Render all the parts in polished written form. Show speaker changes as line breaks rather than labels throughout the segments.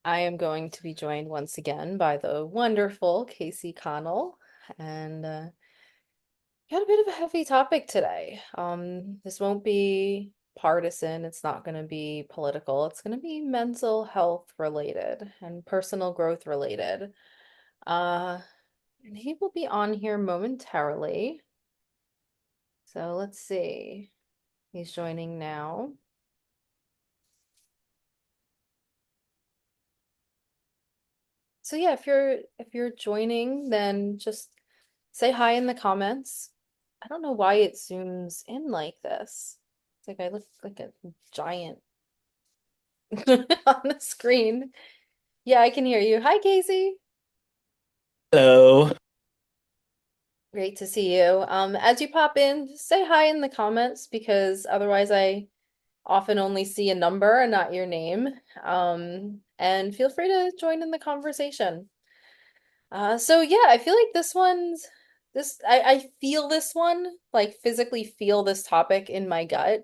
I am going to be joined once again by the wonderful Casey Connell, and got a bit of a heavy topic today. This won't be partisan, it's not going to be political, it's going to be mental health related and personal growth related. Uh, and he will be on here momentarily. So let's see. He's joining now. So yeah, if you're joining, then just say hi in the comments. I don't know why it zooms in like this. It's like I look like a giant on the screen. Yeah, I can hear you. Hi, Casey.
Hello.
Great to see you. As you pop in, just say hi in the comments because otherwise I often only see a number and not your name. And feel free to join in the conversation. So yeah, I feel like I feel this one, like physically feel this topic in my gut.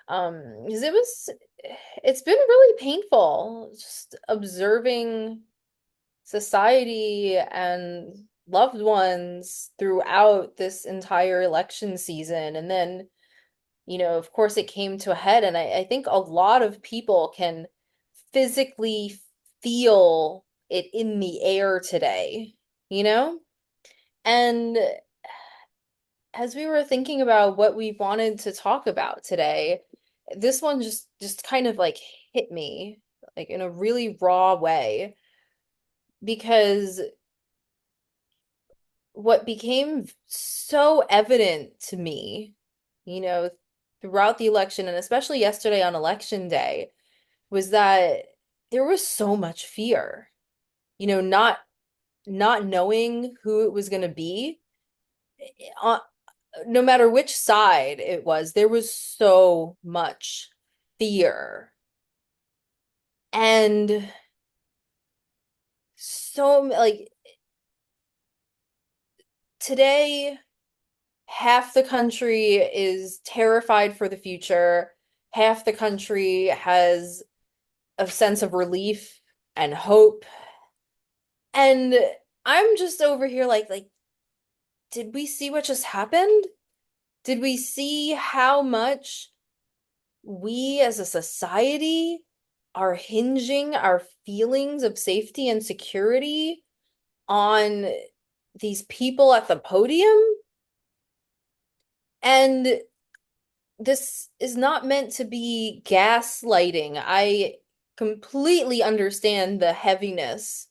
Because it's been really painful just observing society and loved ones throughout this entire election season. And then, of course it came to a head, and I think a lot of people can physically feel it in the air today, you know? And as we were thinking about what we wanted to talk about today, this one just kind of like hit me like in a really raw way because what became so evident to me, you know, throughout the election and especially yesterday on election day was that there was so much fear, not knowing who it was going to be. Uh, no matter which side it was, there was so much fear. And so, like, today, half the country is terrified for the future, half the country has a sense of relief and hope. And I'm just over here like, did we see what just happened? Did we see how much we as a society are hinging our feelings of safety and security on these people at the podium? And this is not meant to be gaslighting. I completely understand the heaviness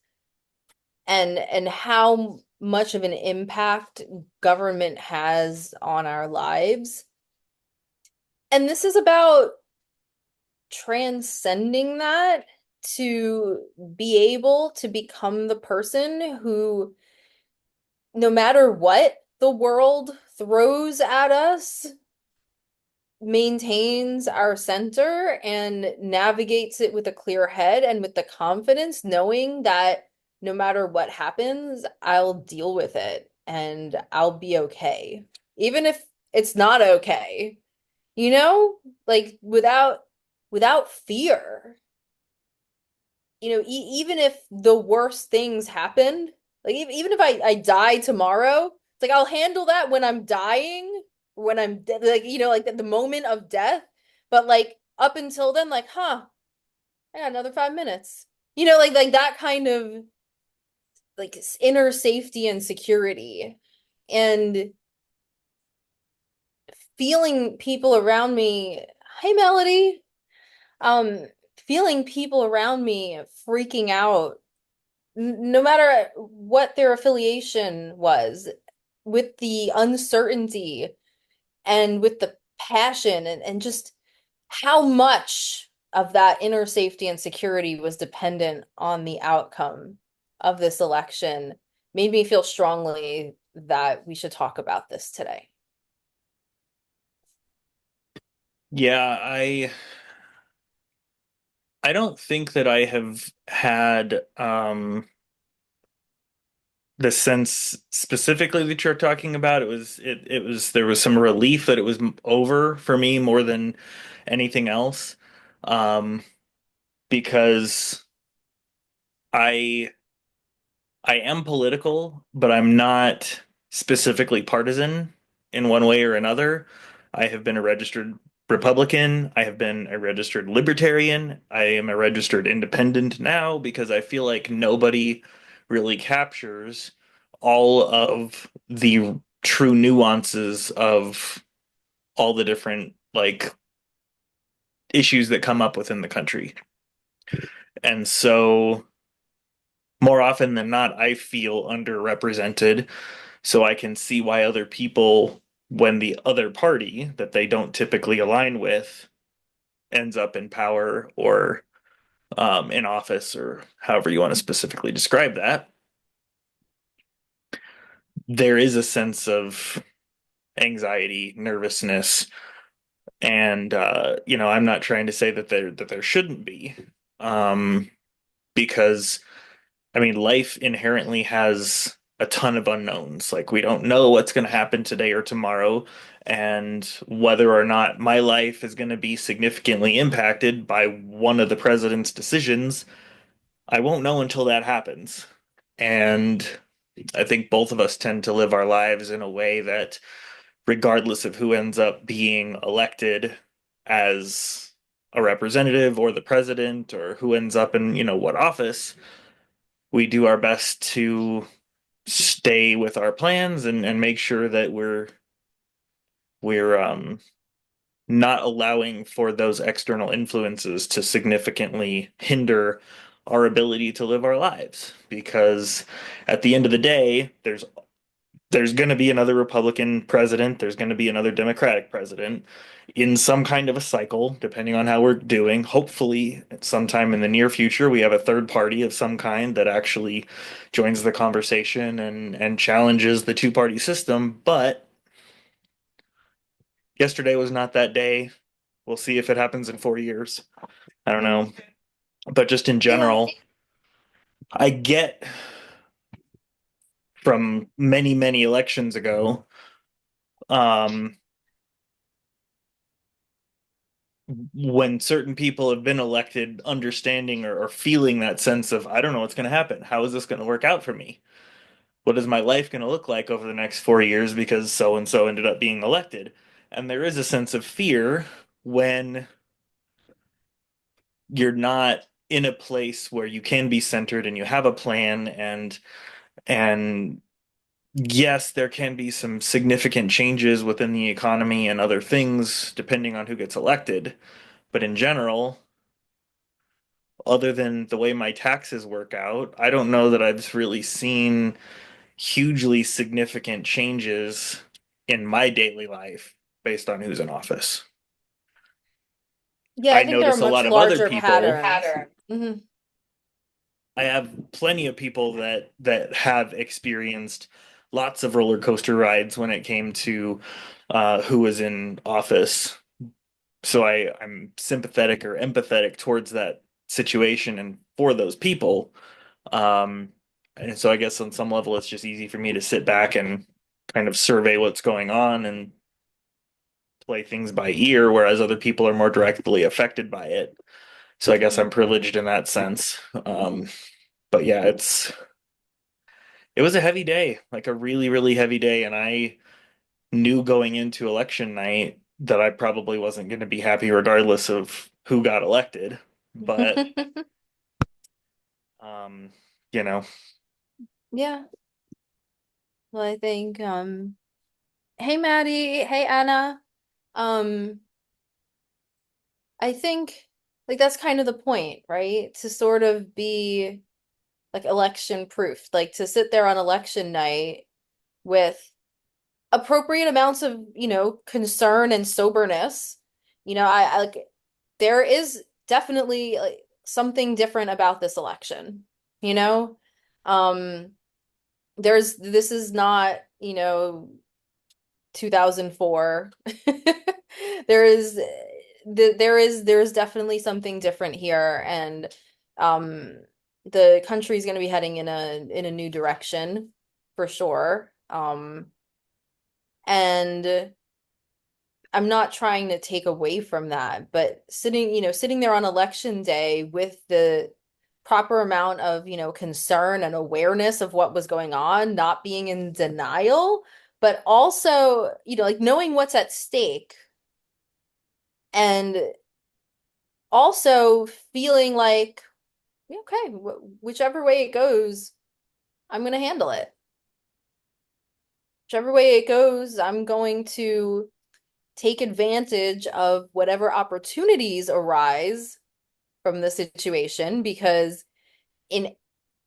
and how much of an impact government has on our lives. And this is about transcending that to be able to become the person who, no matter what the world throws at us, maintains our center and navigates it with a clear head and with the confidence, knowing that no matter what happens, I'll deal with it and I'll be okay. Even if it's not okay, you know, like without fear. Even if the worst things happened, like even if I die tomorrow, it's like I'll handle that when I'm dying, when I'm dead, like like the moment of death. But like up until then, like, I got another 5 minutes. Like that kind of like inner safety and security, and feeling people around me. Hey, Melody. Um, Feeling people around me freaking out no matter what their affiliation was, with the uncertainty and with the passion and just how much of that inner safety and security was dependent on the outcome of this election made me feel strongly that we should talk about this today.
Yeah, I don't think that I have had the sense specifically that you're talking about. It was there was some relief that it was over for me more than anything else. Um because I I am political, but I'm not specifically partisan in one way or another. I have been a registered Republican. I have been a registered Libertarian. I am a registered Independent now because I feel like nobody really captures all of the true nuances of all the different issues that come up within the country. And so more often than not, I feel underrepresented. So I can see why other people, when the other party that they don't typically align with ends up in power or in office, or however you want to specifically describe that, there is a sense of anxiety, nervousness, and I'm not trying to say that there shouldn't be, um, because I mean, life inherently has a ton of unknowns. Like, we don't know what's going to happen today or tomorrow, and whether or not my life is going to be significantly impacted by one of the president's decisions, I won't know until that happens. And I think both of us tend to live our lives in a way that, regardless of who ends up being elected as a representative or the president or who ends up in, what office, we do our best to stay with our plans and make sure that we're not allowing for those external influences to significantly hinder our ability to live our lives. Because at the end of the day, there's going to be another Republican president. There's going to be another Democratic president in some kind of a cycle, depending on how we're doing. Hopefully, sometime in the near future, we have a third party of some kind that actually joins the conversation and challenges the two-party system. But yesterday was not that day. We'll see if it happens in 4 years. I don't know. But just in
Yeah.
general, I get from many, many elections ago, um, when certain people have been elected, understanding or feeling that sense of, I don't know what's going to happen. How is this going to work out for me? What is my life going to look like over the next 4 years because so and so ended up being elected? And there is a sense of fear when you're not in a place where you can be centered and you have a plan, and yes, there can be some significant changes within the economy and other things depending on who gets elected. But in general, other than the way my taxes work out, I don't know that I've really seen hugely significant changes in my daily life based on who's in office.
Yeah, I
I
think there are
notice a
much
lot of other
larger
people.
patterns. Hmm.
I have plenty of people that have experienced lots of roller coaster rides when it came to who was in office. So I'm sympathetic or empathetic towards that situation and for those people. Um, and so I guess on some level, it's just easy for me to sit back and kind of survey what's going on and play things by ear, whereas other people are more directly affected by it. So I guess I'm privileged in that sense. But yeah, it was a heavy day, like a really, really heavy day, and I knew going into election night that I probably wasn't going to be happy regardless of who got elected. But um, you know,
Yeah. Well, I think hey Maddie, hey Anna. Um I think like that's kind of the point, right? To sort of be like election proof, like to sit there on election night with appropriate amounts of, concern and soberness. I like there is definitely like something different about this election, you know? Um this is not, 2004. There is there is definitely something different here, and um the country is going to be heading in a new direction for sure. And I'm not trying to take away from that, but sitting there on election day with the proper amount of, concern and awareness of what was going on, not being in denial, but also, like knowing what's at stake and also feeling like, okay, whichever way it goes, I'm going to handle it. Whichever way it goes, I'm going to take advantage of whatever opportunities arise from the situation because in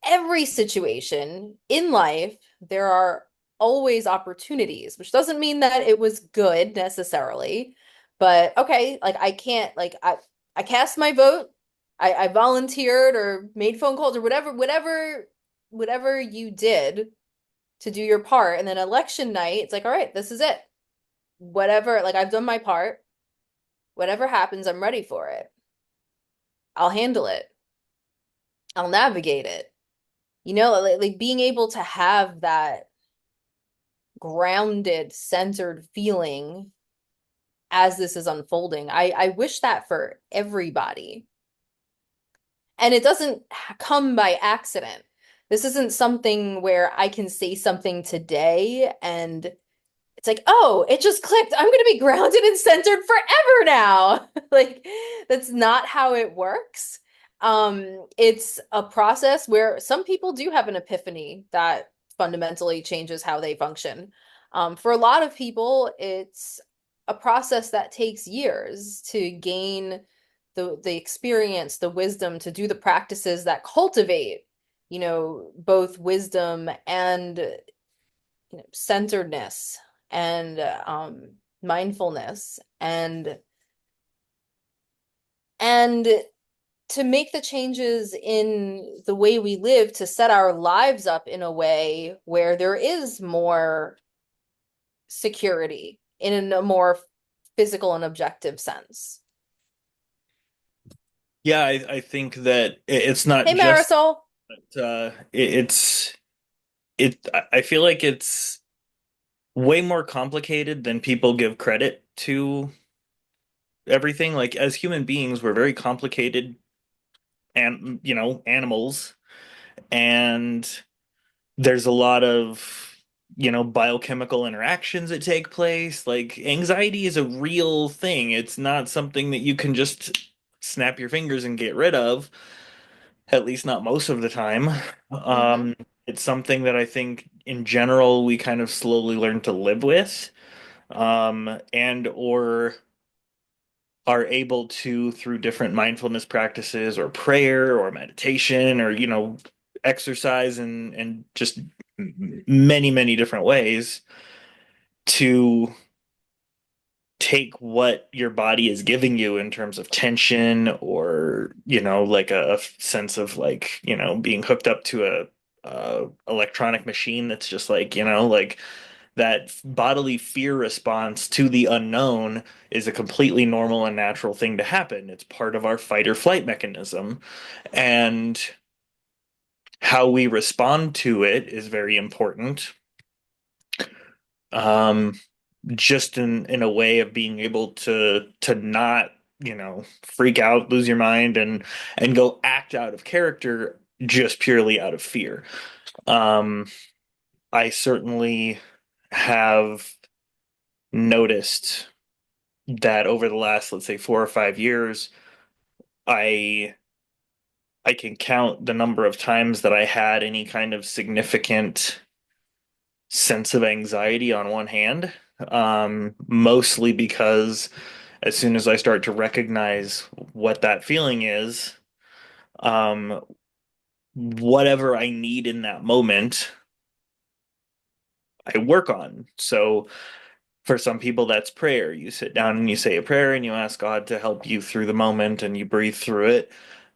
every situation in life, there are always opportunities, which doesn't mean that it was good necessarily. But okay, like I can't like I cast my vote, I volunteered or made phone calls or whatever you did to do your part, and then election night, it's like, all right, this is it. Whatever, like I've done my part. Whatever happens, I'm ready for it. I'll handle it. I'll navigate it. Like being able to have that grounded, centered feeling as this is unfolding. I wish that for everybody. And it doesn't come by accident. This isn't something where I can say something today and it's like, oh, it just clicked. I'm going to be grounded and centered forever now. Like, that's not how it works. It's a process where some people do have an epiphany that fundamentally changes how they function. For a lot of people, it's a process that takes years to gain the experience, the wisdom to do the practices that cultivate, both wisdom and centeredness and mindfulness and to make the changes in the way we live to set our lives up in a way where there is more security in a more physical and objective sense.
Yeah, I think that it's not
Hey,
just
Marisol.
it's it I feel like it's way more complicated than people give credit to everything. Like as human beings, we're very complicated and animals, and there's a lot of biochemical interactions that take place. Like anxiety is a real thing. It's not something that you can just snap your fingers and get rid of, at least not most of the time.
Mm-hmm.
It's something that I think in general we kind of slowly learn to live with, and or are able to through different mindfulness practices or prayer or meditation or exercise and just many different ways to take what your body is giving you in terms of tension or like a sense of like being hooked up to a electronic machine that's just like like that bodily fear response to the unknown is a completely normal and natural thing to happen. It's part of our fight or flight mechanism. And how we respond to it is very important. Um, just in a way of being able to not, freak out, lose your mind and go act out of character just purely out of fear. Um, I certainly have noticed that over the last, let's say, 4 or 5 years, I I can count the number of times that I had any kind of significant sense of anxiety on one hand, mostly because as soon as I start to recognize what that feeling is, um, whatever I need in that moment, I work on. So for some people, that's prayer. You sit down and you say a prayer and you ask God to help you through the moment and you breathe through it.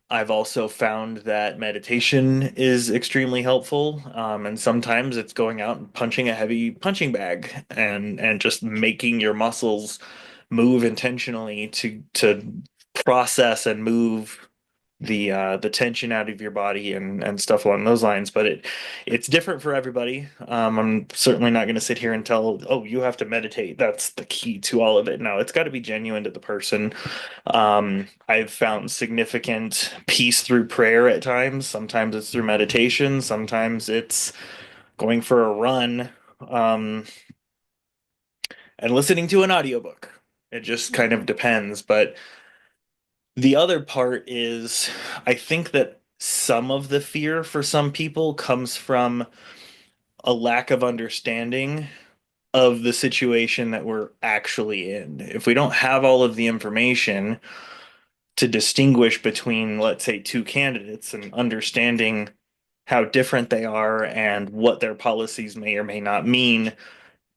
I've also found that meditation is extremely helpful. And sometimes it's going out and punching a heavy punching bag and just making your muscles move intentionally to process and move the tension out of your body and stuff along those lines. But it's different for everybody. I'm certainly not going to sit here and tell, oh, you have to meditate. That's the key to all of it. No, it's got to be genuine to the person. I've found significant peace through prayer at times. Sometimes it's through meditation. Sometimes it's going for a run, and listening to an audiobook. It just kind of
Mhm.
depends. But the other part is, I think that some of the fear for some people comes from a lack of understanding of the situation that we're actually in. If we don't have all of the information to distinguish between, let's say, two candidates and understanding how different they are and what their policies may or may not mean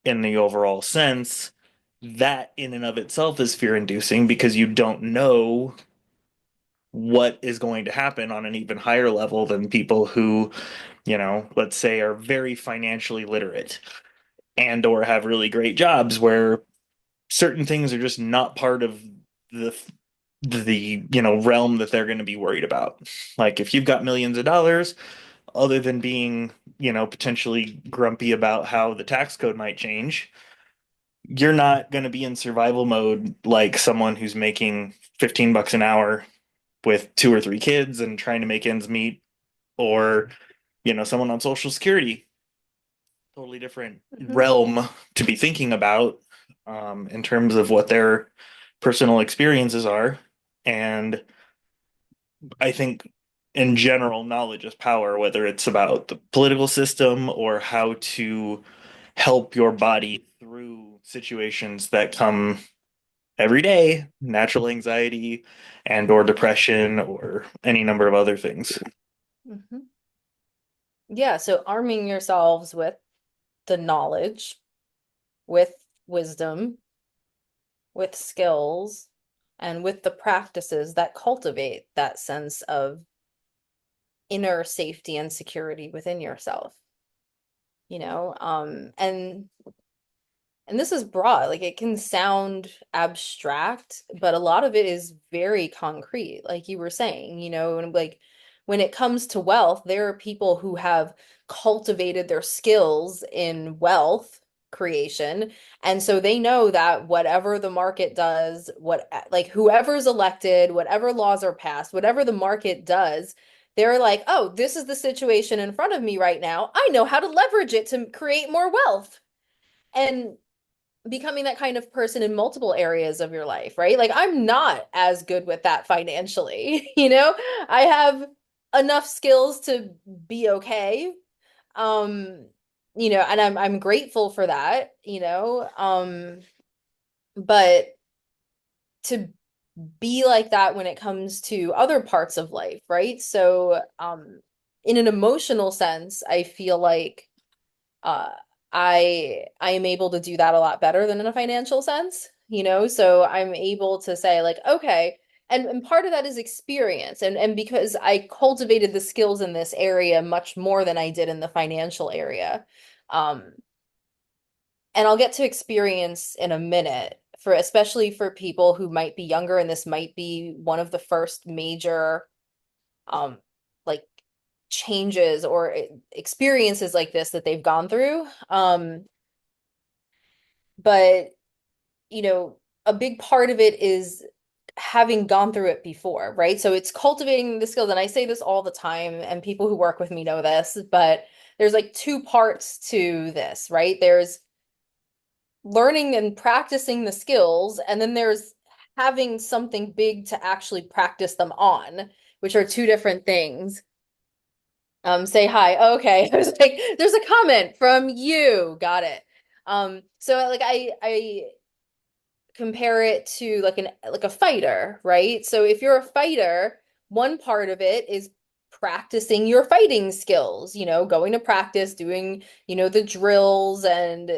in the overall sense, that in and of itself is fear inducing because you don't know what is going to happen on an even higher level than people who, let's say are very financially literate and or have really great jobs where certain things are just not part of the realm that they're going to be worried about. Like if you've got millions of dollars, other than being, potentially grumpy about how the tax code might change, you're not going to be in survival mode like someone who's making 15 bucks an hour with two or three kids and trying to make ends meet, or someone on social security. Totally different
Mhm.
realm to be thinking about, in terms of what their personal experiences are. And I think in general knowledge is power, whether it's about the political system or how to help your body through situations that come every day, natural anxiety and or depression or any number of other things.
Mhm. Yeah, so arming yourselves with the knowledge, with wisdom, with skills, and with the practices that cultivate that sense of inner safety and security within yourself, and this is broad, like it can sound abstract, but a lot of it is very concrete, like you were saying, and like when it comes to wealth, there are people who have cultivated their skills in wealth creation. And so they know that whatever the market does, like whoever's elected, whatever laws are passed, whatever the market does, they're like, oh, this is the situation in front of me right now. I know how to leverage it to create more wealth. And becoming that kind of person in multiple areas of your life, right? Like I'm not as good with that financially, I have enough skills to be okay. Um, and I'm grateful for that, but to be like that when it comes to other parts of life, right? So, in an emotional sense, I feel like uh I am able to do that a lot better than in a financial sense, so I'm able to say like, okay, and part of that is experience, and because I cultivated the skills in this area much more than I did in the financial area. um and I'll get to experience in a minute, for especially for people who might be younger, and this might be one of the first major um like changes or experiences like this that they've gone through. But, you know, a big part of it is having gone through it before, right? So it's cultivating the skills. And I say this all the time, and people who work with me know this, but there's like two parts to this, right? There's learning and practicing the skills, and then there's having something big to actually practice them on, which are two different things. Say hi. Oh, okay. I was like, there's a comment from you. Got it. So like I compare it to like a fighter, right? So if you're a fighter, one part of it is practicing your fighting skills, going to practice, doing, the drills and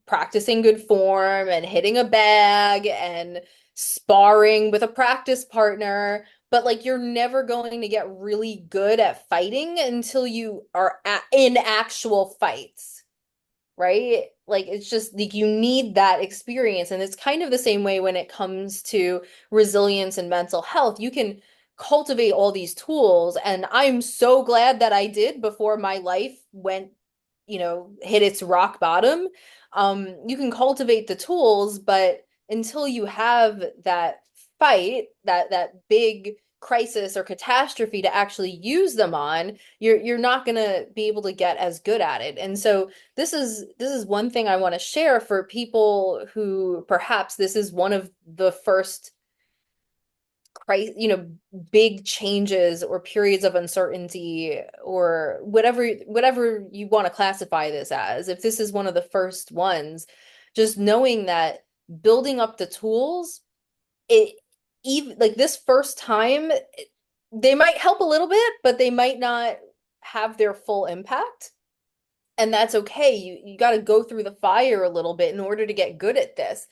practicing good form and hitting a bag and sparring with a practice partner. But like you're never going to get really good at fighting until you are in actual fights, right? Like it's just like you need that experience. And it's kind of the same way when it comes to resilience and mental health. You can cultivate all these tools. And I'm so glad that I did before my life went, hit its rock bottom. You can cultivate the tools, but until you have that fight, that big crisis or catastrophe to actually use them on, you're not gonna be able to get as good at it. And so this is one thing I want to share for people who perhaps this is one of the first big changes or periods of uncertainty or whatever you want to classify this as. If this is one of the first ones, just knowing that building up the tools, it even like this first time, they might help a little bit, but they might not have their full impact. And that's okay. You got to go through the fire a little bit in order to get good at this.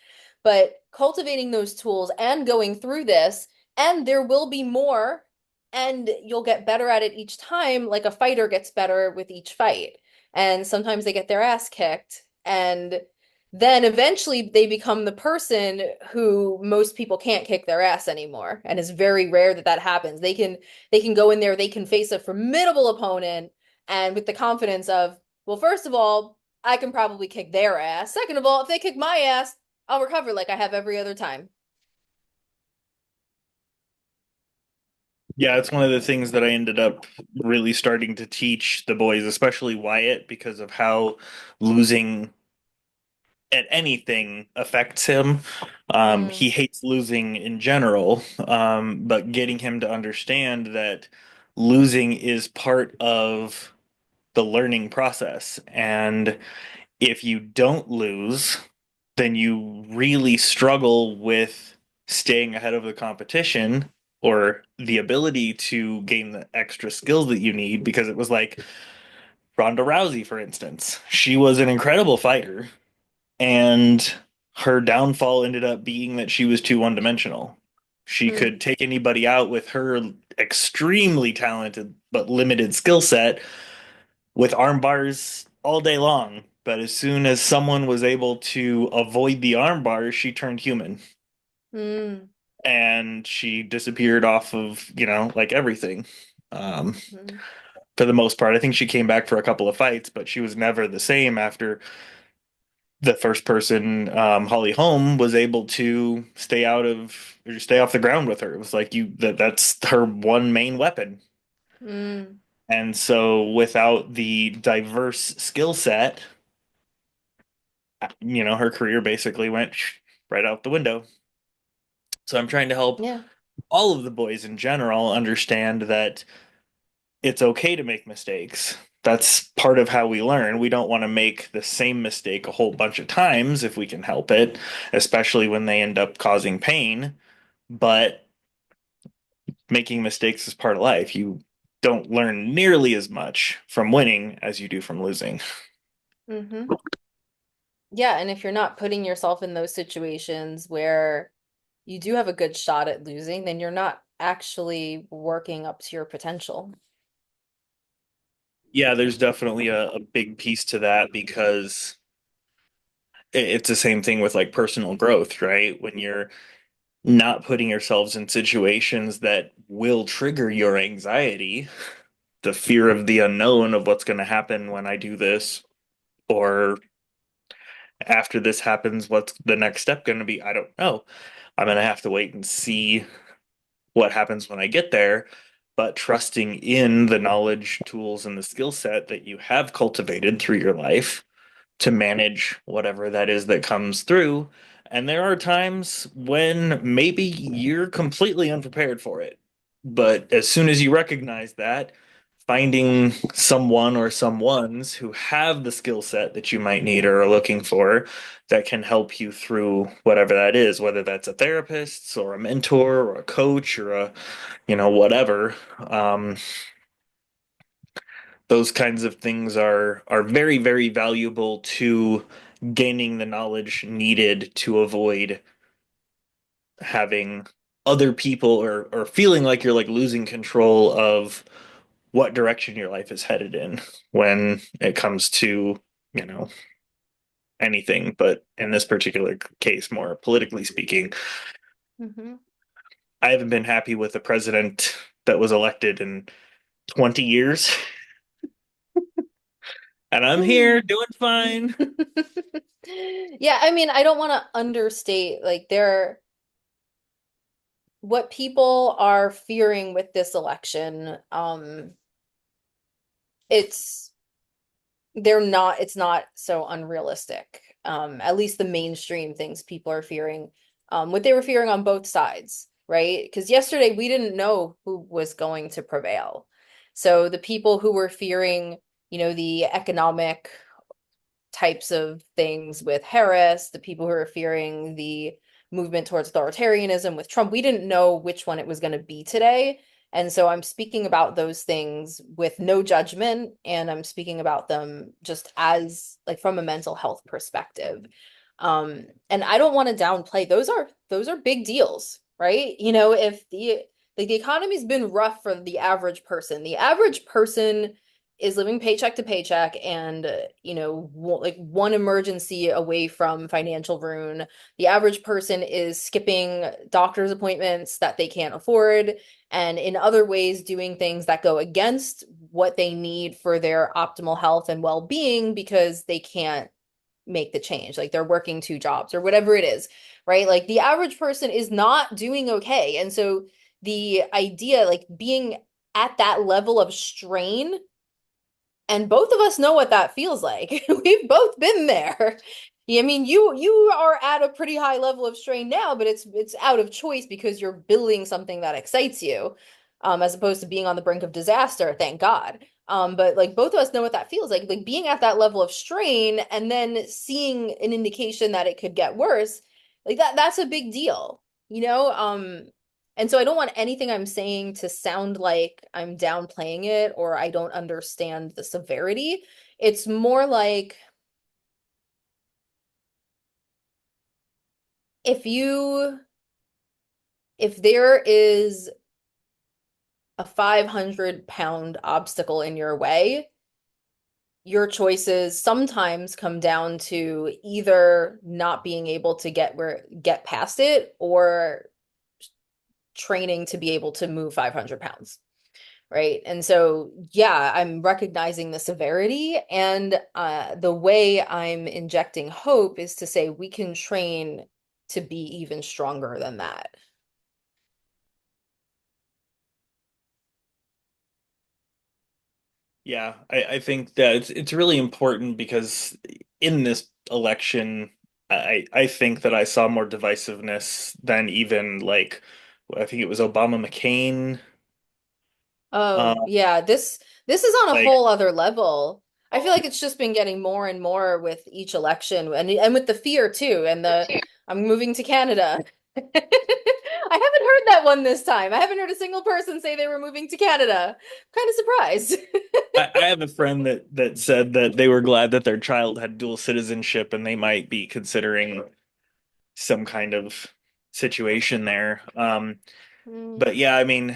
But cultivating those tools and going through this, and there will be more, and you'll get better at it each time, like a fighter gets better with each fight. And sometimes they get their ass kicked, and then eventually they become the person who most people can't kick their ass anymore. And it's very rare that that happens. They can go in there, they can face a formidable opponent, and with the confidence of, well, first of all, I can probably kick their ass. Second of all, if they kick my ass, I'll recover like I have every other time.
Yeah, it's one of the things that I ended up really starting to teach the boys, especially Wyatt, because of how losing at anything affects him.
Mm,
He hates losing in general, but getting him to understand that losing is part of the learning process. And if you don't lose, then you really struggle with staying ahead of the competition or the ability to gain the extra skills that you need. Because it was like Ronda Rousey, for instance, she was an incredible fighter, and her downfall ended up being that she was too one-dimensional. She
mm,
could take anybody out with her extremely talented but limited skill set with arm bars all day long. But as soon as someone was able to avoid the arm bars, she turned human
mm,
and she disappeared off of, like everything. Um,
mm,
for the most part, I think she came back for a couple of fights, but she was never the same after the first person, Holly Holm, was able to stay out of or stay off the ground with her. It was like that's her one main weapon.
mm,
And so without the diverse skill set, her career basically went right out the window. So I'm trying to help
yeah.
all of the boys in general understand that it's okay to make mistakes. That's part of how we learn. We don't want to make the same mistake a whole bunch of times if we can help it, especially when they end up causing pain. But making mistakes is part of life. You don't learn nearly as much from winning as you do from losing.
Hmm. Yeah, and if you're not putting yourself in those situations where you do have a good shot at losing, then you're not actually working up to your potential.
Yeah, there's definitely a big piece to that because it's the same thing with like personal growth, right? When you're not putting yourselves in situations that will trigger your anxiety, the fear of the unknown of what's going to happen when I do this, or after this happens, what's the next step going to be? I don't know. I'm going to have to wait and see what happens when I get there. But trusting in the knowledge, tools, and the skill set that you have cultivated through your life to manage whatever that is that comes through. And there are times when maybe you're completely unprepared for it. But as soon as you recognize that, finding someone or someones who have the skill set that you might need or are looking for that can help you through whatever that is, whether that's a therapist or a mentor or a coach or whatever. Those kinds of things are very, very valuable to gaining the knowledge needed to avoid having other people or feeling like you're like losing control of what direction your life is headed in when it comes to, you know, anything, but in this particular case, more politically speaking.
Hmm.
I haven't been happy with the president that was elected in 20 years, and I'm here doing fine.
Yeah, I mean, I don't want to understate like there what people are fearing with this election. It's it's not so unrealistic. At least the mainstream things people are fearing, what they were fearing on both sides, right? Because yesterday we didn't know who was going to prevail. So the people who were fearing, the economic types of things with Harris, the people who are fearing the movement towards authoritarianism with Trump. We didn't know which one it was going to be today. And so I'm speaking about those things with no judgment, and I'm speaking about them just as like from a mental health perspective. And I don't want to downplay those are big deals, right? If the economy's been rough for the average person. The average person is living paycheck to paycheck and like one emergency away from financial ruin. The average person is skipping doctor's appointments that they can't afford and in other ways doing things that go against what they need for their optimal health and well-being because they can't make the change. Like they're working two jobs or whatever it is, right? Like the average person is not doing okay. And so the idea like being at that level of strain, and both of us know what that feels like. We've both been there. I mean, you are at a pretty high level of strain now, but it's out of choice because you're building something that excites you, as opposed to being on the brink of disaster, thank God. But like both of us know what that feels like being at that level of strain and then seeing an indication that it could get worse, like that's a big deal, you know? And so I don't want anything I'm saying to sound like I'm downplaying it or I don't understand the severity. It's more like if you if there is a 500-pound obstacle in your way, your choices sometimes come down to either not being able to get past it or training to be able to move 500 pounds. Right. And so, yeah, I'm recognizing the severity. And the way I'm injecting hope is to say we can train to be even stronger than that.
Yeah, I think that it's really important because in this election, I think that I saw more divisiveness than even like I think it was Obama McCain.
Oh,
Um,
yeah, this is on a
like
whole other level. I feel like it's just been getting more and more with each election and with the fear too and the I'm moving to Canada. I haven't heard that one this time. I haven't heard a single person say they were moving to Canada. Kind of surprised.
I have a friend that said that they were glad that their child had dual citizenship and they might be considering some kind of situation there.
Mm,
But yeah, I mean,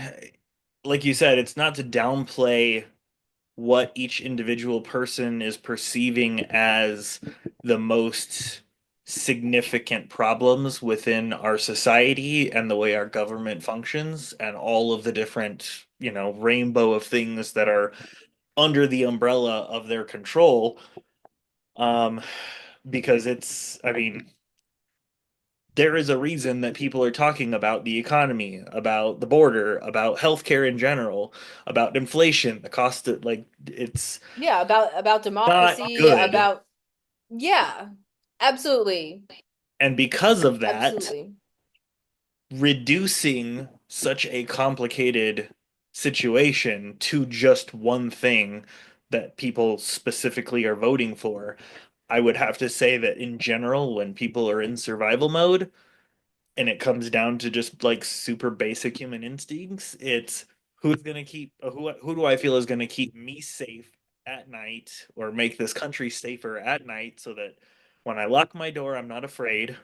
like you said, it's not to downplay what each individual person is perceiving as the most significant problems within our society and the way our government functions and all of the different, rainbow of things that are under the umbrella of their control. Um, because I mean, there is a reason that people are talking about the economy, about the border, about healthcare in general, about inflation, the cost of like it's
yeah, about
not
democracy,
good.
about yeah, absolutely.
And because of that,
Absolutely.
reducing such a complicated situation to just one thing that people specifically are voting for, I would have to say that in general, when people are in survival mode and it comes down to just like super basic human instincts, it's who's going to keep who do I feel is going to keep me safe at night or make this country safer at night so that when I lock my door, I'm not afraid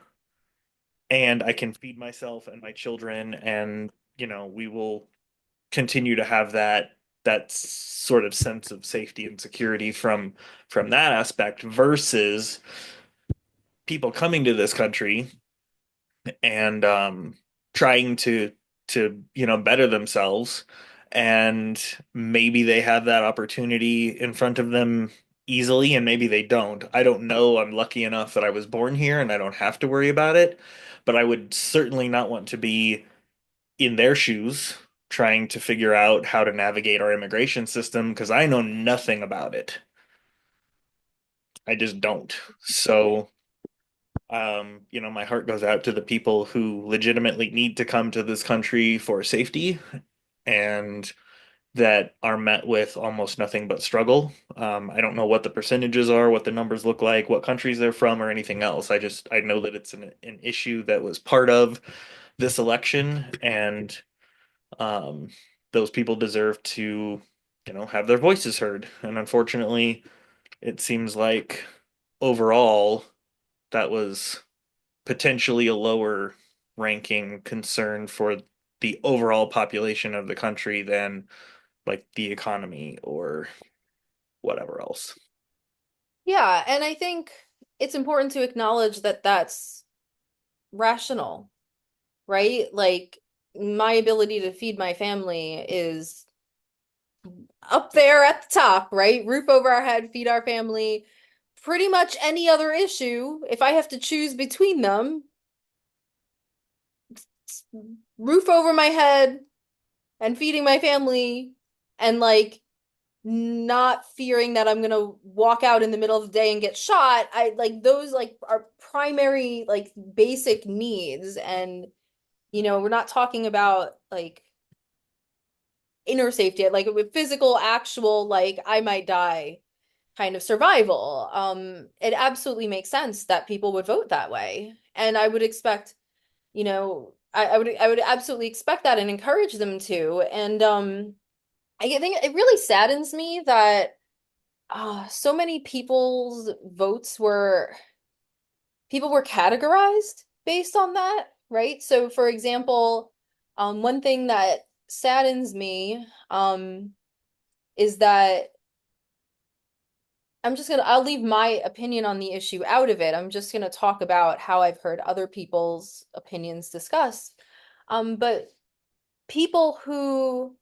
and I can feed myself and my children, and we will continue to have that sort of sense of safety and security from that aspect versus people coming to this country and trying to better themselves. And maybe they have that opportunity in front of them easily, and maybe they don't. I don't know. I'm lucky enough that I was born here and I don't have to worry about it. But I would certainly not want to be in their shoes trying to figure out how to navigate our immigration system because I know nothing about it. I just don't. So, my heart goes out to the people who legitimately need to come to this country for safety and that are met with almost nothing but struggle. I don't know what the percentages are, what the numbers look like, what countries they're from, or anything else. I know that it's an issue that was part of this election, and um, those people deserve to, have their voices heard. And unfortunately, it seems like overall that was potentially a lower ranking concern for the overall population of the country than like the economy or whatever else.
Yeah, and I think it's important to acknowledge that that's rational, right? Like my ability to feed my family is up there at the top, right? Roof over our head, feed our family. Pretty much any other issue, if I have to choose between them, roof over my head and feeding my family and like not fearing that I'm gonna walk out in the middle of the day and get shot. I like those like are primary like basic needs. And we're not talking about like inner safety, like with physical, actual, like I might die kind of survival. It absolutely makes sense that people would vote that way. And I would expect, I would absolutely expect that and encourage them to. And I think it really saddens me that so many people were categorized based on that, right? So for example, one thing that saddens me is that I'll leave my opinion on the issue out of it. I'm just gonna talk about how I've heard other people's opinions discussed. But people who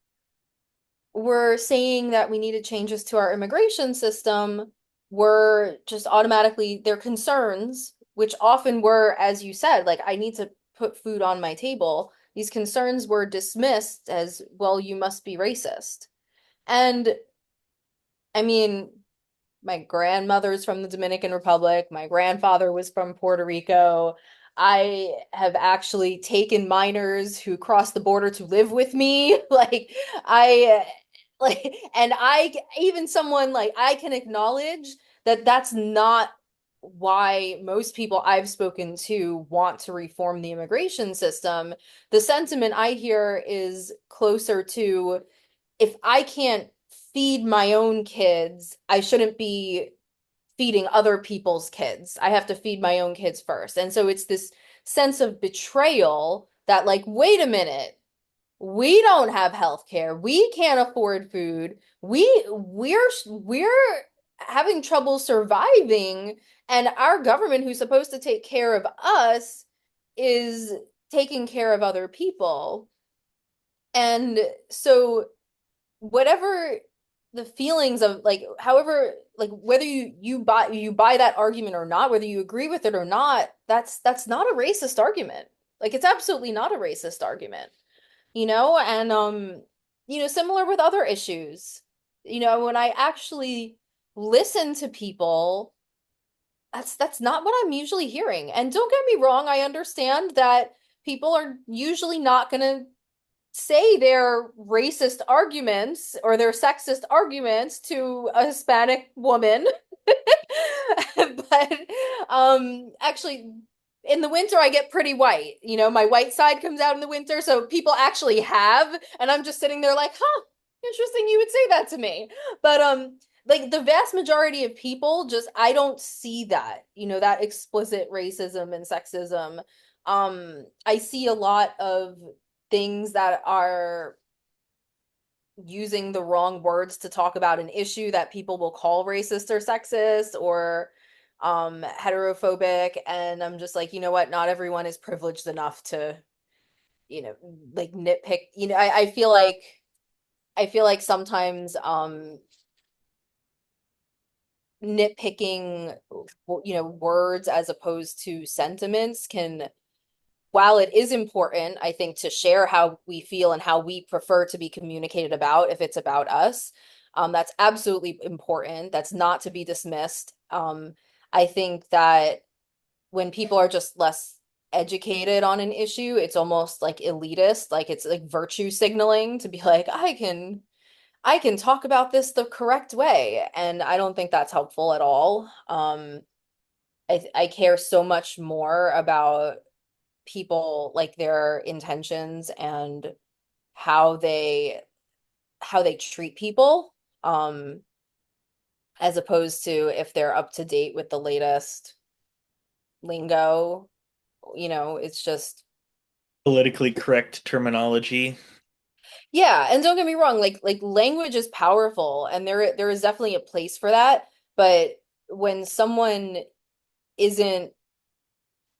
were saying that we needed changes to our immigration system were just automatically their concerns, which often were, as you said, like, I need to put food on my table. These concerns were dismissed as, well, you must be racist. And I mean, my grandmother's from the Dominican Republic. My grandfather was from Puerto Rico. I have actually taken minors who crossed the border to live with me. I and I even someone like I can acknowledge that that's not why most people I've spoken to want to reform the immigration system. The sentiment I hear is closer to, if I can't feed my own kids, I shouldn't be feeding other people's kids. I have to feed my own kids first. And so it's this sense of betrayal that, like, wait a minute, we don't have health care. We can't afford food. We're having trouble surviving, and our government, who's supposed to take care of us, is taking care of other people. And so whatever the feelings of, like, however, like, whether you buy that argument or not, whether you agree with it or not, that's not a racist argument. Like, it's absolutely not a racist argument, and similar with other issues. When I actually listen to people, that's not what I'm usually hearing. And don't get me wrong, I understand that people are usually not gonna say their racist arguments or their sexist arguments to a Hispanic woman. But actually in the winter I get pretty white. My white side comes out in the winter, so people actually have, and I'm just sitting there like, huh, interesting you would say that to me. But like the vast majority of people, just I don't see that, that explicit racism and sexism. I see a lot of things that are using the wrong words to talk about an issue that people will call racist or sexist or heterophobic. And I'm just like, you know what? Not everyone is privileged enough to you know, like nitpick, I feel like sometimes nitpicking words as opposed to sentiments can, while it is important, I think, to share how we feel and how we prefer to be communicated about if it's about us, that's absolutely important. That's not to be dismissed. I think that when people are just less educated on an issue, it's almost like elitist, like it's like virtue signaling to be like, I can talk about this the correct way. And I don't think that's helpful at all. I care so much more about people, like their intentions and how they how they treat people, as opposed to if they're up to date with the latest lingo. It's just,
Politically correct terminology.
yeah, and don't get me wrong, like language is powerful and there is definitely a place for that, but when someone isn't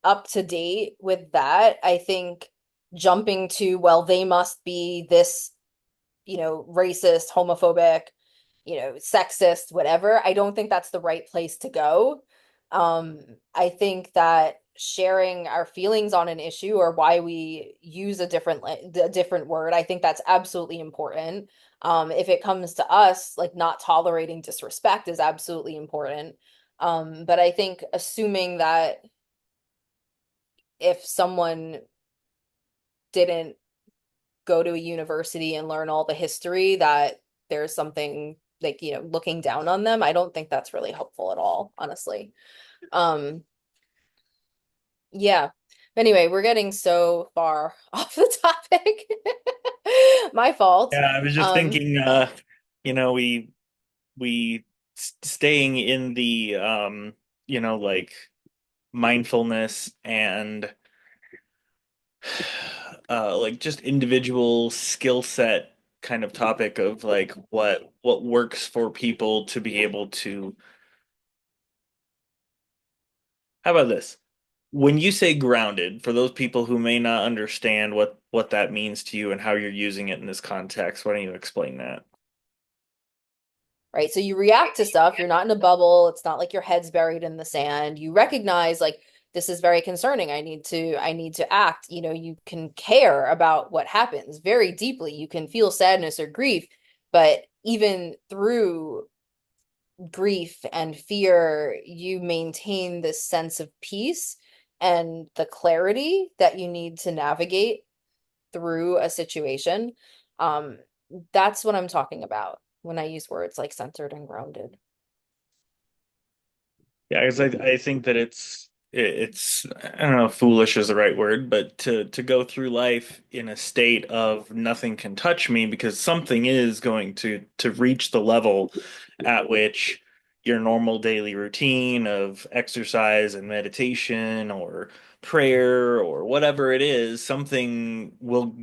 up to date with that, I think jumping to, well, they must be this, racist, homophobic, sexist, whatever. I don't think that's the right place to go. Um, I think that sharing our feelings on an issue or why we use a different word, I think that's absolutely important. If it comes to us, like not tolerating disrespect is absolutely important. But I think assuming that if someone didn't go to a university and learn all the history, that there's something like, looking down on them. I don't think that's really helpful at all, honestly. Um, yeah. Anyway, we're getting so far off the topic. My fault.
Yeah, I was just
Um,
thinking, you know, we staying in the like mindfulness and like just individual skill set kind of topic of like what works for people to be able to. How about this? When you say grounded, for those people who may not understand what that means to you and how you're using it in this context, why don't you explain that?
right? So you react to stuff. You're not in a bubble. It's not like your head's buried in the sand. You recognize, like, this is very concerning. I need to act. You can care about what happens very deeply. You can feel sadness or grief, but even through grief and fear, you maintain this sense of peace and the clarity that you need to navigate through a situation. Um, that's what I'm talking about when I use words like centered and grounded.
Yeah, because I think that it's I don't know if foolish is the right word, but to go through life in a state of nothing can touch me because something is going to reach the level at which your normal daily routine of exercise and meditation or prayer or whatever it is, something will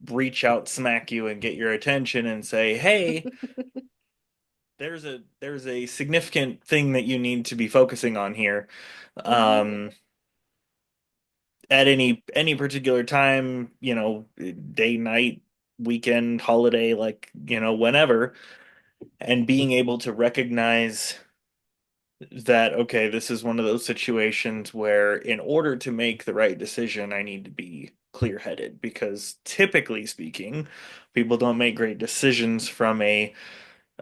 reach out, smack you, and get your attention and say, "Hey, there's a significant thing that you need to be focusing on here."
Mhm.
Um, at any particular time, day, night, weekend, holiday, like, whenever, and being able to recognize that, okay, this is one of those situations where in order to make the right decision, I need to be clear-headed because typically speaking, people don't make great decisions from a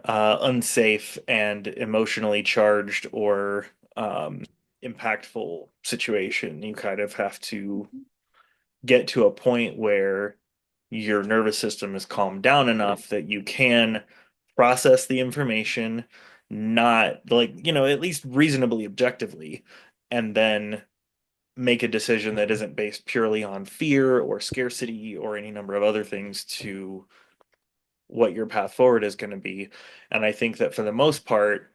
unsafe and emotionally charged or impactful situation. You kind of have to get to a point where your nervous system is calmed down enough that you can process the information, not like, at least reasonably objectively, and then make a decision that isn't based purely on fear or scarcity or any number of other things to what your path forward is going to be. And I think that for the most part,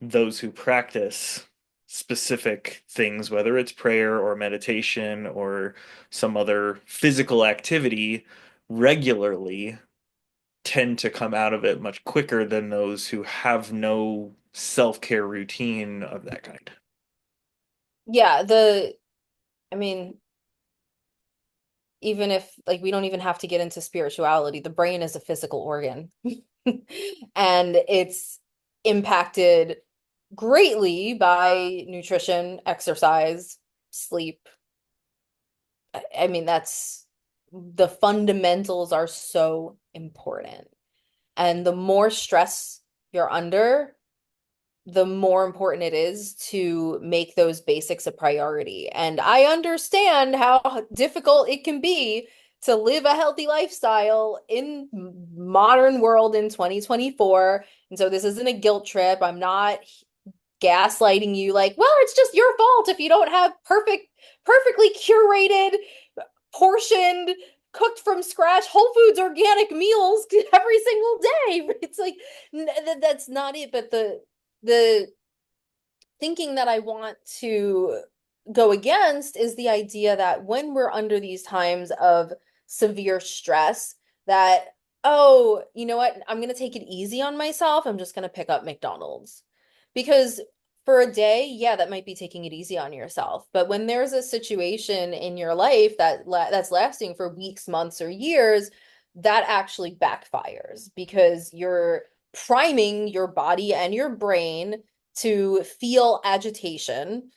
those who practice specific things, whether it's prayer or meditation or some other physical activity regularly, tend to come out of it much quicker than those who have no self-care routine of that kind.
Yeah, I mean, even if like we don't even have to get into spirituality, the brain is a physical organ. And it's impacted greatly by nutrition, exercise, sleep. I mean, that's the fundamentals are so important. And the more stress you're under, the more important it is to make those basics a priority. And I understand how difficult it can be to live a healthy lifestyle in modern world in 2024. And so this isn't a guilt trip. I'm not gaslighting you like, well, it's just your fault if you don't have perfectly curated, portioned, cooked from scratch Whole Foods organic meals every single day. It's like that's not it, but the thinking that I want to go against is the idea that when we're under these times of severe stress, that, oh, you know what? I'm going to take it easy on myself. I'm just going to pick up McDonald's. Because for a day, yeah, that might be taking it easy on yourself. But when there's a situation in your life that's lasting for weeks, months, or years, that actually backfires because you're priming your body and your brain to feel agitation,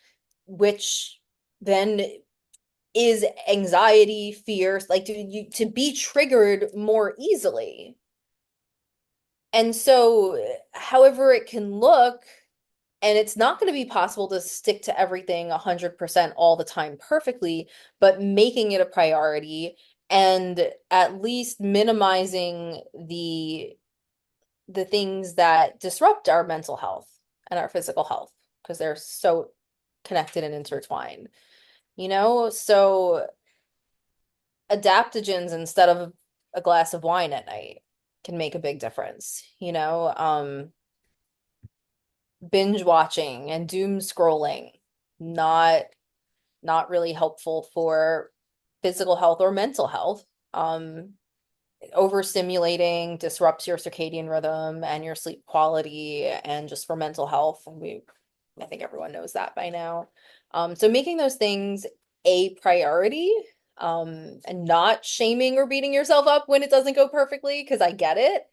which then is anxiety, fear, like to be triggered more easily. And so, however it can look, and it's not going to be possible to stick to everything 100% all the time perfectly, but making it a priority and at least minimizing the things that disrupt our mental health and our physical health because they're so connected and intertwined, you know? So adaptogens instead of a glass of wine at night can make a big difference, you know? Binge watching and doom scrolling, not not really helpful for physical health or mental health. Overstimulating disrupts your circadian rhythm and your sleep quality and just for mental health. I think everyone knows that by now. So making those things a priority, and not shaming or beating yourself up when it doesn't go perfectly, because I get it.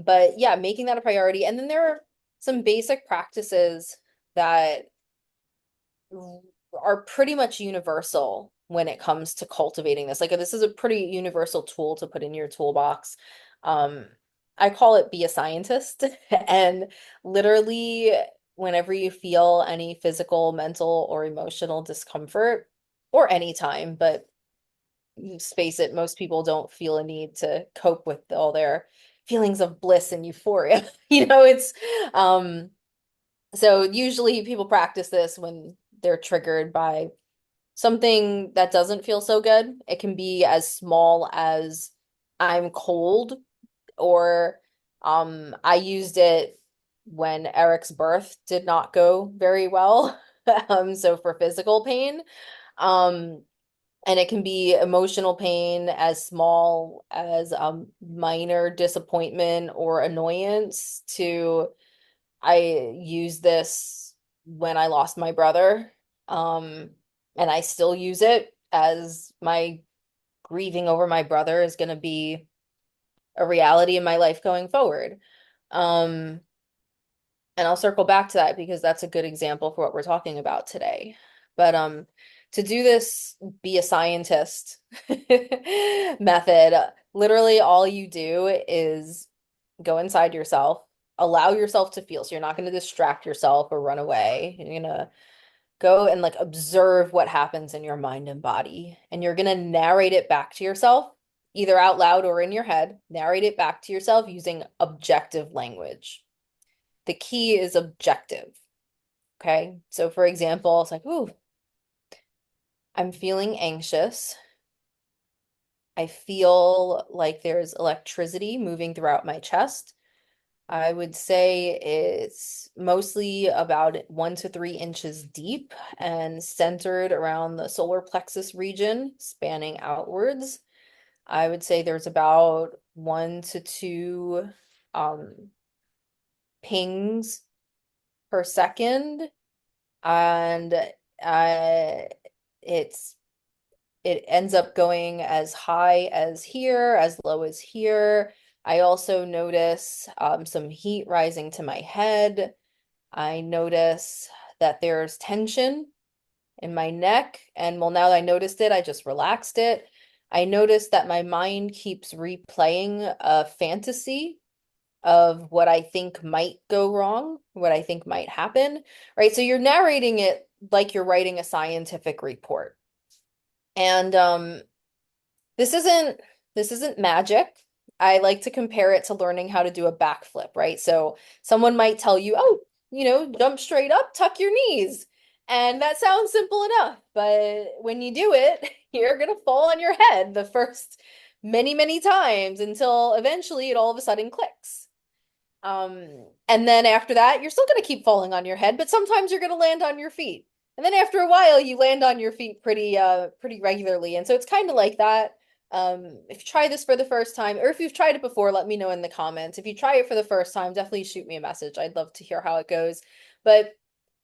But yeah, making that a priority. And then there are some basic practices that are pretty much universal when it comes to cultivating this. Like this is a pretty universal tool to put in your toolbox. Um, I call it be a scientist. And literally, whenever you feel any physical, mental, or emotional discomfort, or any time, but space it, most people don't feel a need to cope with all their feelings of bliss and euphoria. It's so usually people practice this when they're triggered by something that doesn't feel so good. It can be as small as I'm cold, or I used it when Eric's birth did not go very well. So for physical pain. Um, and it can be emotional pain as small as minor disappointment or annoyance to I used this when I lost my brother. Um, and I still use it as my grieving over my brother is going to be a reality in my life going forward. Um, and I'll circle back to that because that's a good example for what we're talking about today. But to do this be a scientist method, literally all you do is go inside yourself, allow yourself to feel. So you're not going to distract yourself or run away. You're going to go and like observe what happens in your mind and body. And you're going to narrate it back to yourself, either out loud or in your head. Narrate it back to yourself using objective language. The key is objective. Okay. So for example, it's like, ooh, I'm feeling anxious. I feel like there's electricity moving throughout my chest. I would say it's mostly about 1 to 3 inches deep and centered around the solar plexus region, spanning outwards. I would say there's about 1 to 2 um, pings per second, and uh, it's it ends up going as high as here, as low as here. I also notice some heat rising to my head. I notice that there's tension in my neck. And well, now that I noticed it, I just relaxed it. I noticed that my mind keeps replaying a fantasy of what I think might go wrong, what I think might happen, right? So you're narrating it like you're writing a scientific report. And this isn't this isn't magic. I like to compare it to learning how to do a backflip, right? So someone might tell you, "Oh, jump straight up, tuck your knees." And that sounds simple enough, but when you do it, you're gonna fall on your head the first many, many times until eventually it all of a sudden clicks. And then after that, you're still going to keep falling on your head, but sometimes you're going to land on your feet. And then after a while, you land on your feet pretty regularly. And so it's kind of like that. If you try this for the first time, or if you've tried it before, let me know in the comments. If you try it for the first time, definitely shoot me a message. I'd love to hear how it goes. But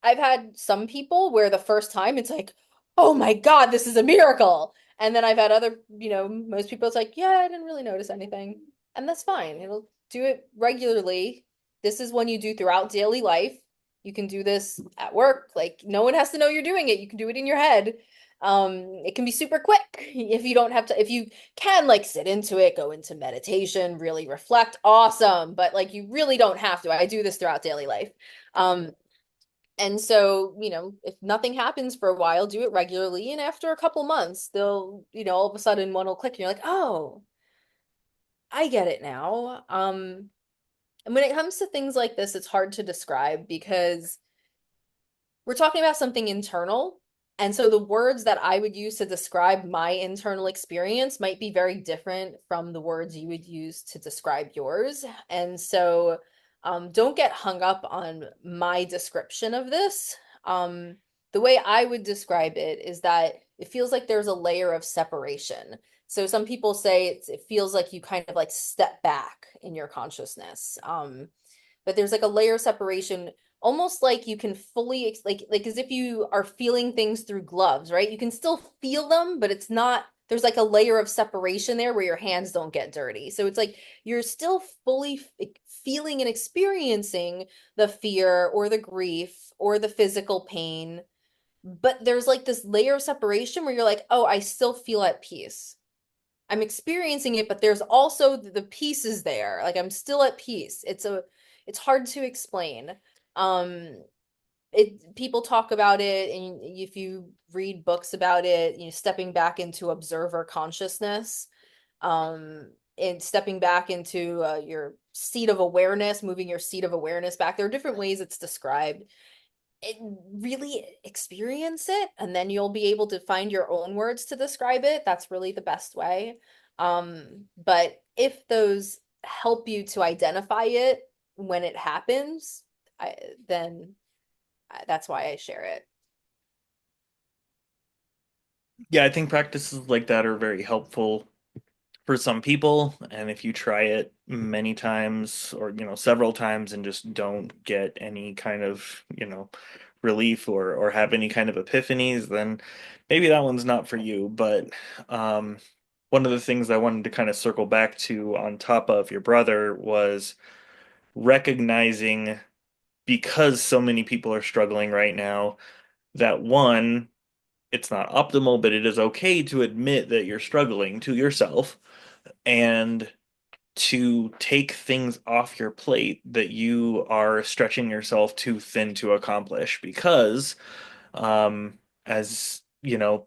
I've had some people where the first time it's like, oh my God, this is a miracle. And then I've had other, most people it's like, yeah, I didn't really notice anything. And that's fine. It'll do it regularly. This is one you do throughout daily life. You can do this at work. Like no one has to know you're doing it. You can do it in your head. It can be super quick if you don't have to, if you can like sit into it, go into meditation, really reflect, awesome. But like you really don't have to. I do this throughout daily life. Um, and so, if nothing happens for a while, do it regularly. And after a couple months, they'll, all of a sudden one will click and you're like, oh, I get it now. And when it comes to things like this, it's hard to describe because we're talking about something internal. And so the words that I would use to describe my internal experience might be very different from the words you would use to describe yours. And so don't get hung up on my description of this. The way I would describe it is that it feels like there's a layer of separation. So some people say it feels like you kind of like step back in your consciousness. But there's like a layer of separation, almost like you can fully like as if you are feeling things through gloves, right? You can still feel them, but it's not, there's like a layer of separation there where your hands don't get dirty. So it's like you're still fully feeling and experiencing the fear or the grief or the physical pain, but there's like this layer of separation where you're like, "Oh, I still feel at peace. I'm experiencing it, but there's also the pieces there. Like I'm still at peace." It's hard to explain. Um, people talk about it, and if you read books about it, stepping back into observer consciousness, and stepping back into your seat of awareness, moving your seat of awareness back. There are different ways it's described. Really experience it, and then you'll be able to find your own words to describe it. That's really the best way. But if those help you to identify it when it happens, then that's why I share it.
Yeah, I think practices like that are very helpful for some people, and if you try it many times or several times and just don't get any kind of relief or have any kind of epiphanies, then maybe that one's not for you. But um one of the things I wanted to kind of circle back to on top of your brother was recognizing, because so many people are struggling right now, that one, it's not optimal, but it is okay to admit that you're struggling to yourself, and to take things off your plate that you are stretching yourself too thin to accomplish. Because as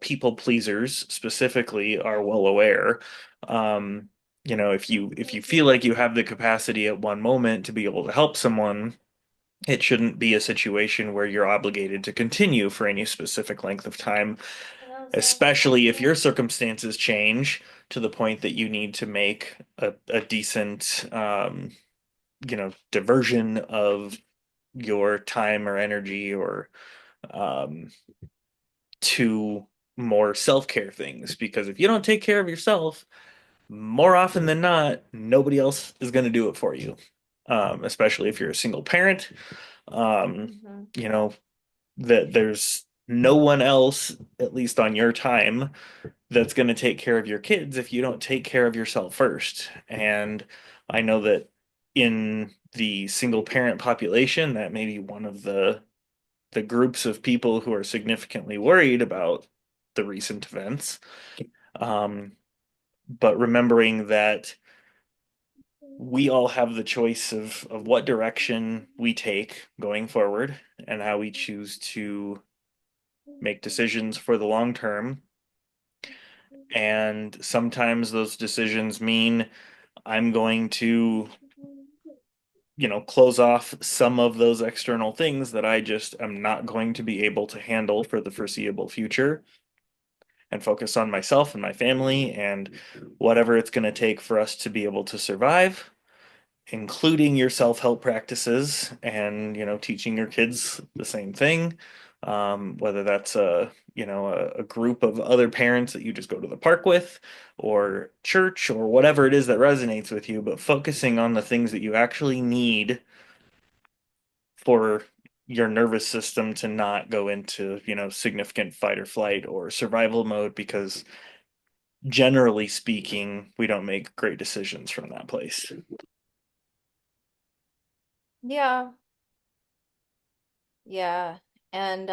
people pleasers specifically are well aware, um, if you feel like you have the capacity at one moment to be able to help someone, it shouldn't be a situation where you're obligated to continue for any specific length of time, especially if your circumstances change to the point that you need to make a decent, diversion of your time or energy, or um, to more self-care things. Because if you don't take care of yourself, more often than not, nobody else is going to do it for you. Especially if you're a single parent, um,
Mhm.
you know, that there's no one else, at least on your time, that's going to take care of your kids if you don't take care of yourself first. And I know that in the single parent population, that may be one of the groups of people who are significantly worried about the recent events. Um, but remembering that we all have the choice of what direction we take going forward and how we choose to make decisions for the long term. And sometimes those decisions mean I'm going to, close off some of those external things that I just am not going to be able to handle for the foreseeable future and focus on myself and my family and whatever it's going to take for us to be able to survive, including your self-help practices and, teaching your kids the same thing. Whether that's a group of other parents that you just go to the park with or church or whatever it is that resonates with you, but focusing on the things that you actually need for your nervous system to not go into, significant fight or flight or survival mode because generally speaking, we don't make great decisions from that place.
Yeah, yeah. And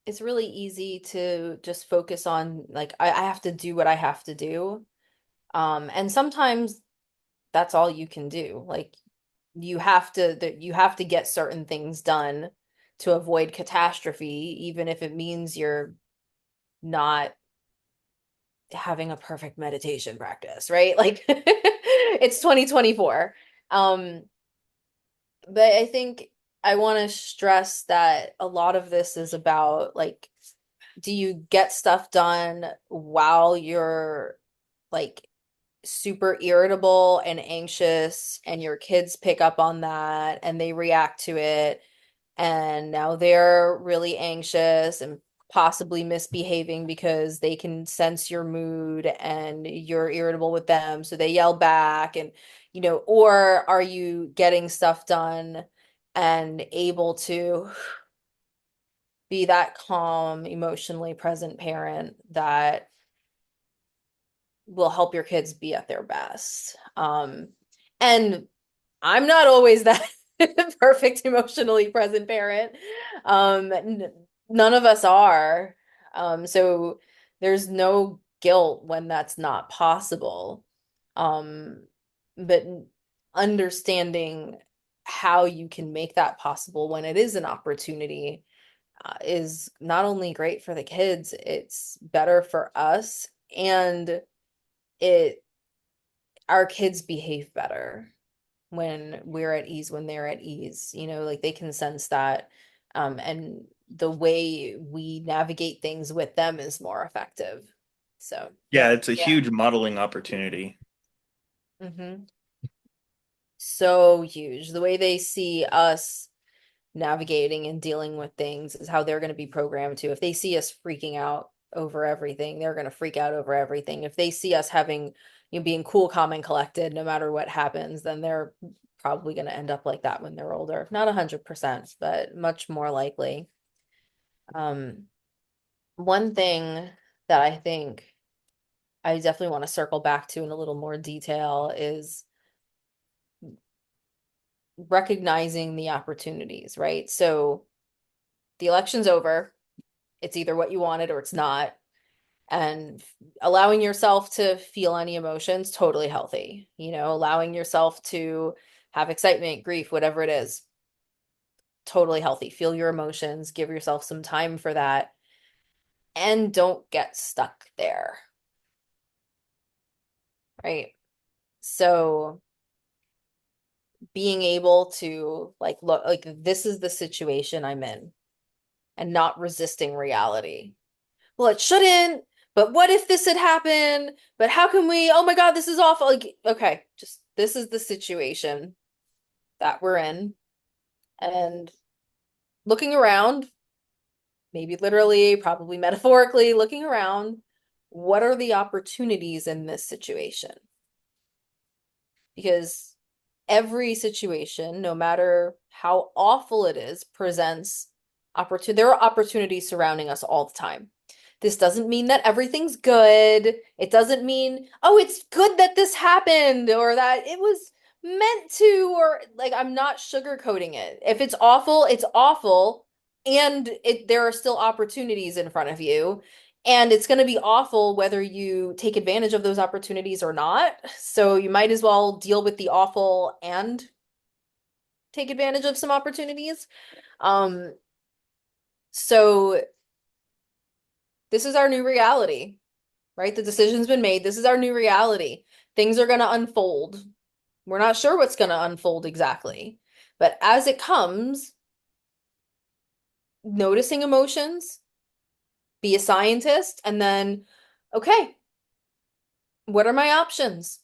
it's really easy to just focus on like I have to do what I have to do. And sometimes that's all you can do. Like you have to get certain things done to avoid catastrophe, even if it means you're not having a perfect meditation practice, right? Like it's 2024. Um, but I think I want to stress that a lot of this is about like, do you get stuff done while you're like super irritable and anxious, and your kids pick up on that and they react to it, and now they're really anxious and possibly misbehaving because they can sense your mood and you're irritable with them, so they yell back and or are you getting stuff done and able to be that calm, emotionally present parent that will help your kids be at their best. And I'm not always that perfect emotionally present parent. None of us are. So there's no guilt when that's not possible. Um, but understanding how you can make that possible when it is an opportunity is not only great for the kids, it's better for us, and it our kids behave better when we're at ease, when they're at ease, like they can sense that. And the way we navigate things with them is more effective. So,
Yeah,
yeah.
it's a huge modeling opportunity.
Hmm. So huge. The way they see us navigating and dealing with things is how they're going to be programmed to. If they see us freaking out over everything, they're going to freak out over everything. If they see us having, being cool, calm, and collected no matter what happens, then they're probably going to end up like that when they're older. Not 100%, but much more likely. Um, One thing that I think I definitely want to circle back to in a little more detail is recognizing the opportunities, right? So the election's over. It's either what you wanted or it's not. And allowing yourself to feel any emotions, totally healthy. Allowing yourself to have excitement, grief, whatever it is, totally healthy. Feel your emotions, give yourself some time for that, and don't get stuck there, right? So being able to like look like this is the situation I'm in and not resisting reality. Well, it shouldn't, but what if this had happened? But how can we? Oh my God, this is awful. Like, okay, just this is the situation that we're in. And looking around, maybe literally, probably metaphorically, looking around, what are the opportunities in this situation? Because every situation, no matter how awful it is, presents opportunity. There are opportunities surrounding us all the time. This doesn't mean that everything's good. It doesn't mean, oh, it's good that this happened or that it was meant to, or like I'm not sugarcoating it. If it's awful, it's awful, and there are still opportunities in front of you. And it's going to be awful whether you take advantage of those opportunities or not. So you might as well deal with the awful and take advantage of some opportunities. Um, so this is our new reality, right? The decision's been made. This is our new reality. Things are going to unfold. We're not sure what's going to unfold exactly, but as it comes, noticing emotions, be a scientist, and then, okay, what are my options?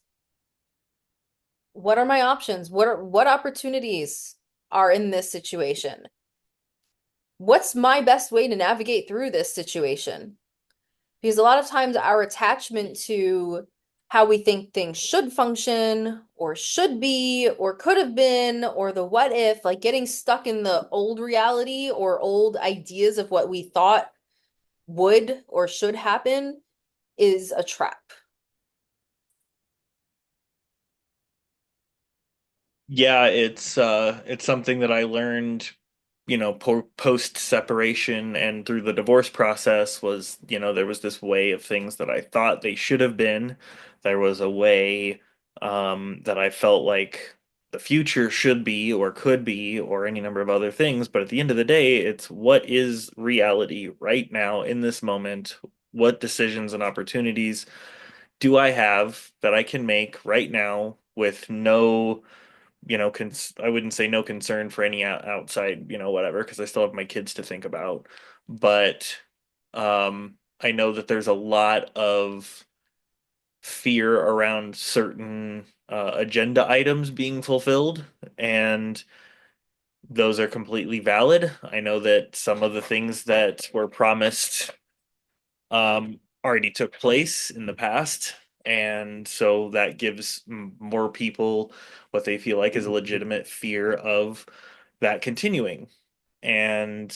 What are my options? What opportunities are in this situation? What's my best way to navigate through this situation? Because a lot of times our attachment to how we think things should function or should be or could have been or the what if, like getting stuck in the old reality or old ideas of what we thought would or should happen is a trap.
Yeah, it's something that I learned, post separation and through the divorce process was, there was this way of things that I thought they should have been. There was a way that I felt like the future should be or could be or any number of other things, but at the end of the day, it's what is reality right now in this moment? What decisions and opportunities do I have that I can make right now with no I wouldn't say no concern for any outside, whatever, because I still have my kids to think about. But I know that there's a lot of fear around certain agenda items being fulfilled, and those are completely valid. I know that some of the things that were promised already took place in the past. And so that gives more people what they feel like is a legitimate fear of that continuing. And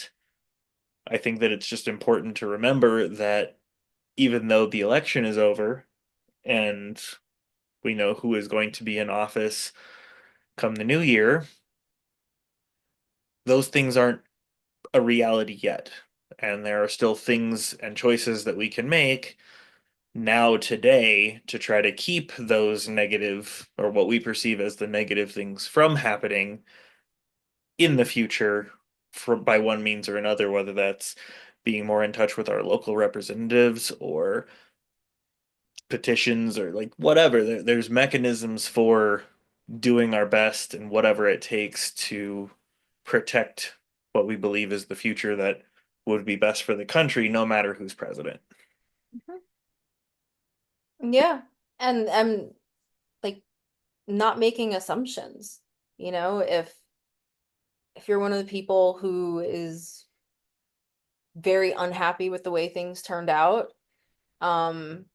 I think that it's just important to remember that even though the election is over and we know who is going to be in office come the new year, those things aren't a reality yet. And there are still things and choices that we can make now today to try to keep those negative or what we perceive as the negative things from happening in the future for by one means or another, whether that's being more in touch with our local representatives or petitions or like whatever. There's mechanisms for doing our best and whatever it takes to protect what we believe is the future that would be best for the country, no matter who's president.
Mhm. Yeah. And I'm like not making assumptions. You know, if you're one of the people who is very unhappy with the way things turned out, um,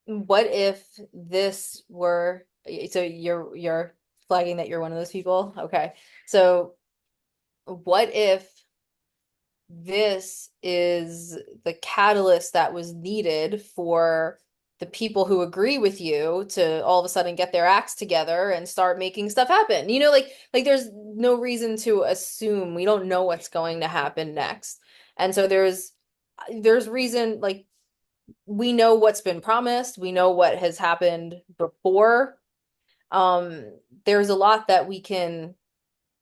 what if this were, so you're flagging that you're one of those people? Okay. So what if this is the catalyst that was needed for the people who agree with you to all of a sudden get their acts together and start making stuff happen. You know, like there's no reason to assume we don't know what's going to happen next. And so there's reason like we know what's been promised, we know what has happened before. Um there's a lot that we can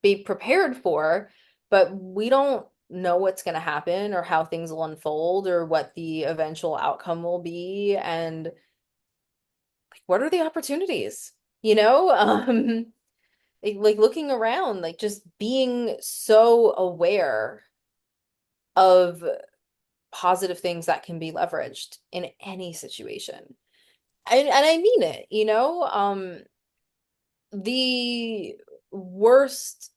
be prepared for, but we don't know what's going to happen or how things will unfold or what the eventual outcome will be. And like, what are the opportunities? You know, like looking around, like just being so aware of positive things that can be leveraged in any situation. And I mean it, you know, the worst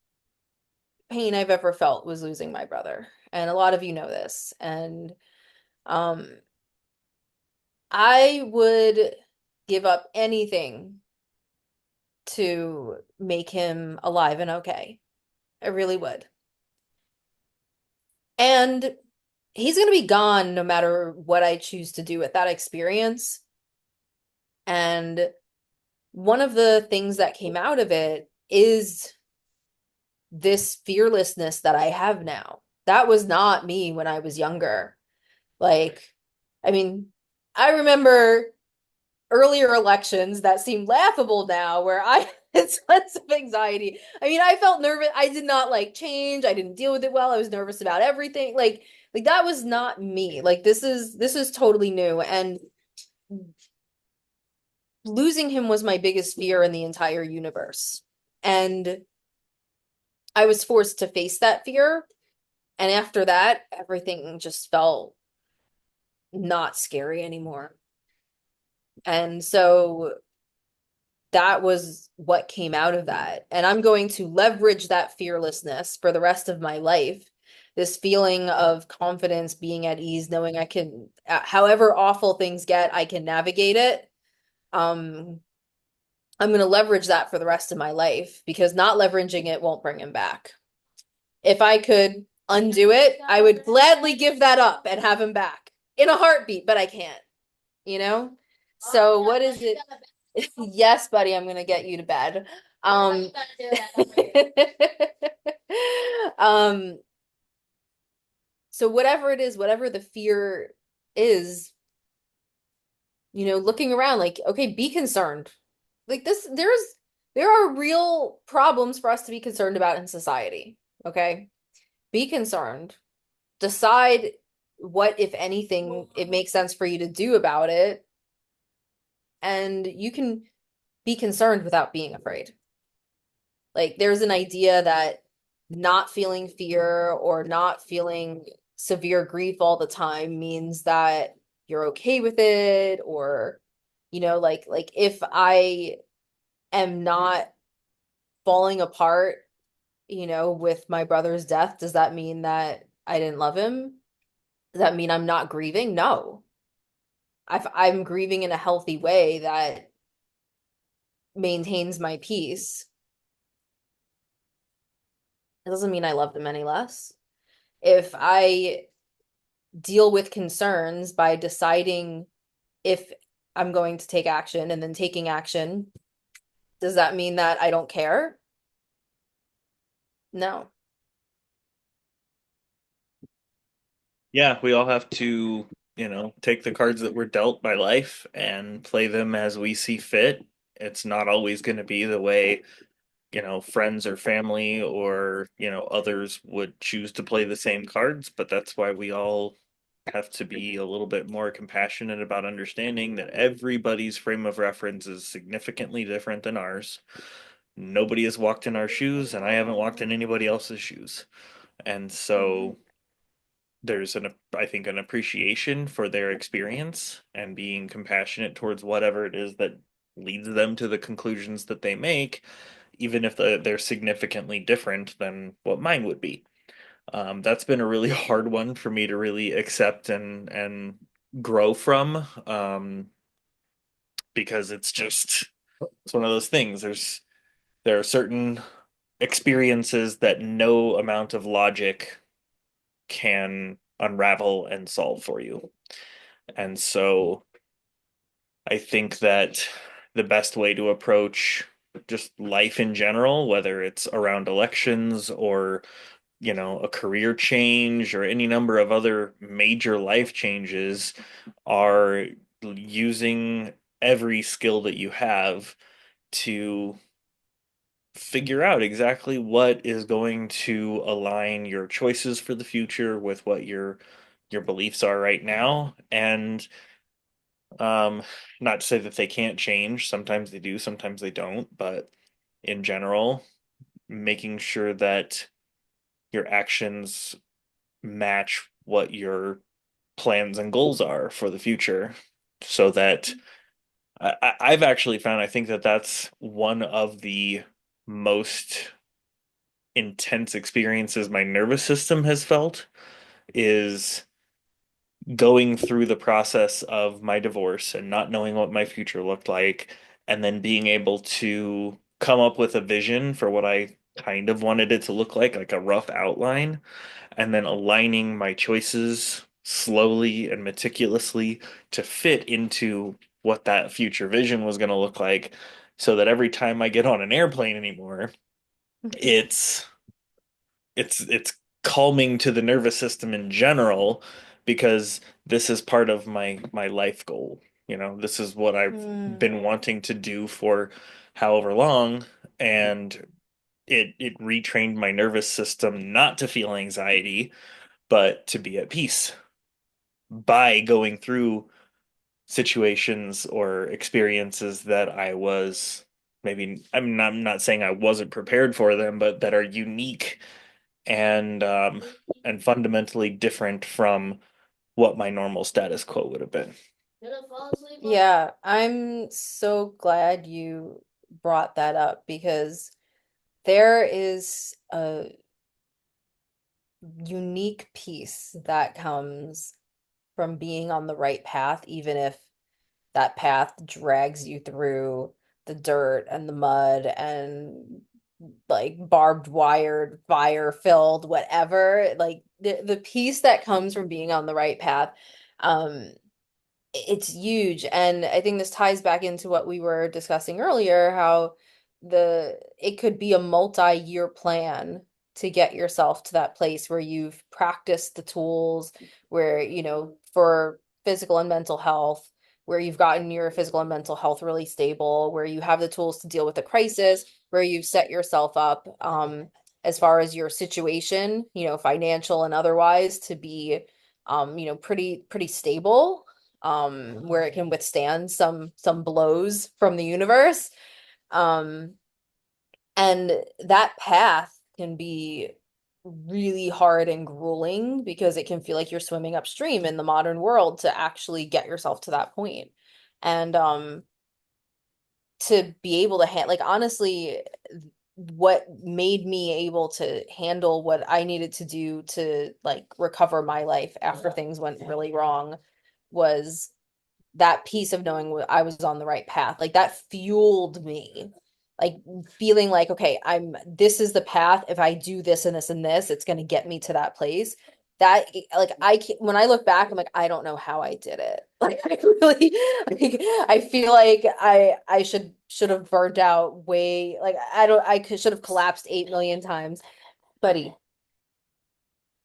pain I've ever felt was losing my brother. And a lot of you know this. And um I would give up anything to make him alive and okay. I really would. And he's going to be gone no matter what I choose to do with that experience. And one of the things that came out of it is this fearlessness that I have now. That was not me when I was younger. Like, I mean, I remember earlier elections that seem laughable now where I had tons of anxiety. I mean, I felt nervous. I did not like change. I didn't deal with it well. I was nervous about everything. Like that was not me. Like this is totally new. And losing him was my biggest fear in the entire universe. And I was forced to face that fear. And after that, everything just felt not scary anymore. And so that was what came out of that. And I'm going to leverage that fearlessness for the rest of my life. This feeling of confidence, being at ease, knowing I can, however awful things get, I can navigate it. Um, I'm going to leverage that for the rest of my life because not leveraging it won't bring him back. If I could undo it, I would gladly give that up and have him back in a heartbeat, but I can't, you know? So what is it? Yes, buddy, I'm gonna get you to bed. Um, um, so whatever it is, whatever the fear is, looking around like, okay, be concerned. Like there are real problems for us to be concerned about in society. Okay? Be concerned. Decide what, if anything, it makes sense for you to do about it, and you can be concerned without being afraid. Like there's an idea that not feeling fear or not feeling severe grief all the time means that you're okay with it, or like if I am not falling apart, with my brother's death, does that mean that I didn't love him? Does that mean I'm not grieving? No. I'm grieving in a healthy way that maintains my peace. It doesn't mean I love them any less. If I deal with concerns by deciding if I'm going to take action and then taking action, does that mean that I don't care? No.
Yeah, we all have to, take the cards that we're dealt by life and play them as we see fit. It's not always going to be the way, friends or family or, others would choose to play the same cards, but that's why we all have to be a little bit more compassionate about understanding that everybody's frame of reference is significantly different than ours. Nobody has walked in our shoes, and I haven't walked in anybody else's shoes. And so there's I think an appreciation for their experience and being compassionate towards whatever it is that leads them to the conclusions that they make, even if they're significantly different than what mine would be. That's been a really hard one for me to really accept and grow from, because it's one of those things. There are certain experiences that no amount of logic can unravel and solve for you. And so I think that the best way to approach just life in general, whether it's around elections or, a career change or any number of other major life changes, are using every skill that you have to figure out exactly what is going to align your choices for the future with what your beliefs are right now. And um not to say that they can't change. Sometimes they do, sometimes they don't, but in general, making sure that your actions match what your plans and goals are for the future, so that I've actually found, I think that that's one of the most intense experiences my nervous system has felt, is going through the process of my divorce and not knowing what my future looked like, and then being able to come up with a vision for what I kind of wanted it to look like a rough outline, and then aligning my choices slowly and meticulously to fit into what that future vision was going to look like, so that every time I get on an airplane anymore, it's it's calming to the nervous system in general, because this is part of my life goal. You know, this is what I've
Hmm.
been wanting to do for however long, and it retrained my nervous system not to feel anxiety, but to be at peace by going through situations or experiences that I was maybe I'm not saying I wasn't prepared for them, but that are unique and and fundamentally different from what my normal status quo would have been.
Yeah, I'm so glad you brought that up because there is a unique piece that comes from being on the right path, even if that path drags you through the dirt and the mud and like barbed wired, fire filled, whatever. Like the piece that comes from being on the right path, um, it's huge. And I think this ties back into what we were discussing earlier, how it could be a multi-year plan to get yourself to that place where you've practiced the tools, where, for physical and mental health, where you've gotten your physical and mental health really stable, where you have the tools to deal with a crisis, where you've set yourself up, as far as your situation, financial and otherwise, to be pretty stable, where it can withstand some blows from the universe. Um, and that path can be really hard and grueling because it can feel like you're swimming upstream in the modern world to actually get yourself to that point. And to be able to like honestly, what made me able to handle what I needed to do to like recover my life after things went really wrong was that piece of knowing I was on the right path. Like that fueled me. Like feeling like, okay, this is the path. If I do this and this and this, it's going to get me to that place. That like when I look back, I'm like, I don't know how I did it. Like I really, like I feel like I should have burned out way. Like I don't, should have collapsed 8 million times. Buddy,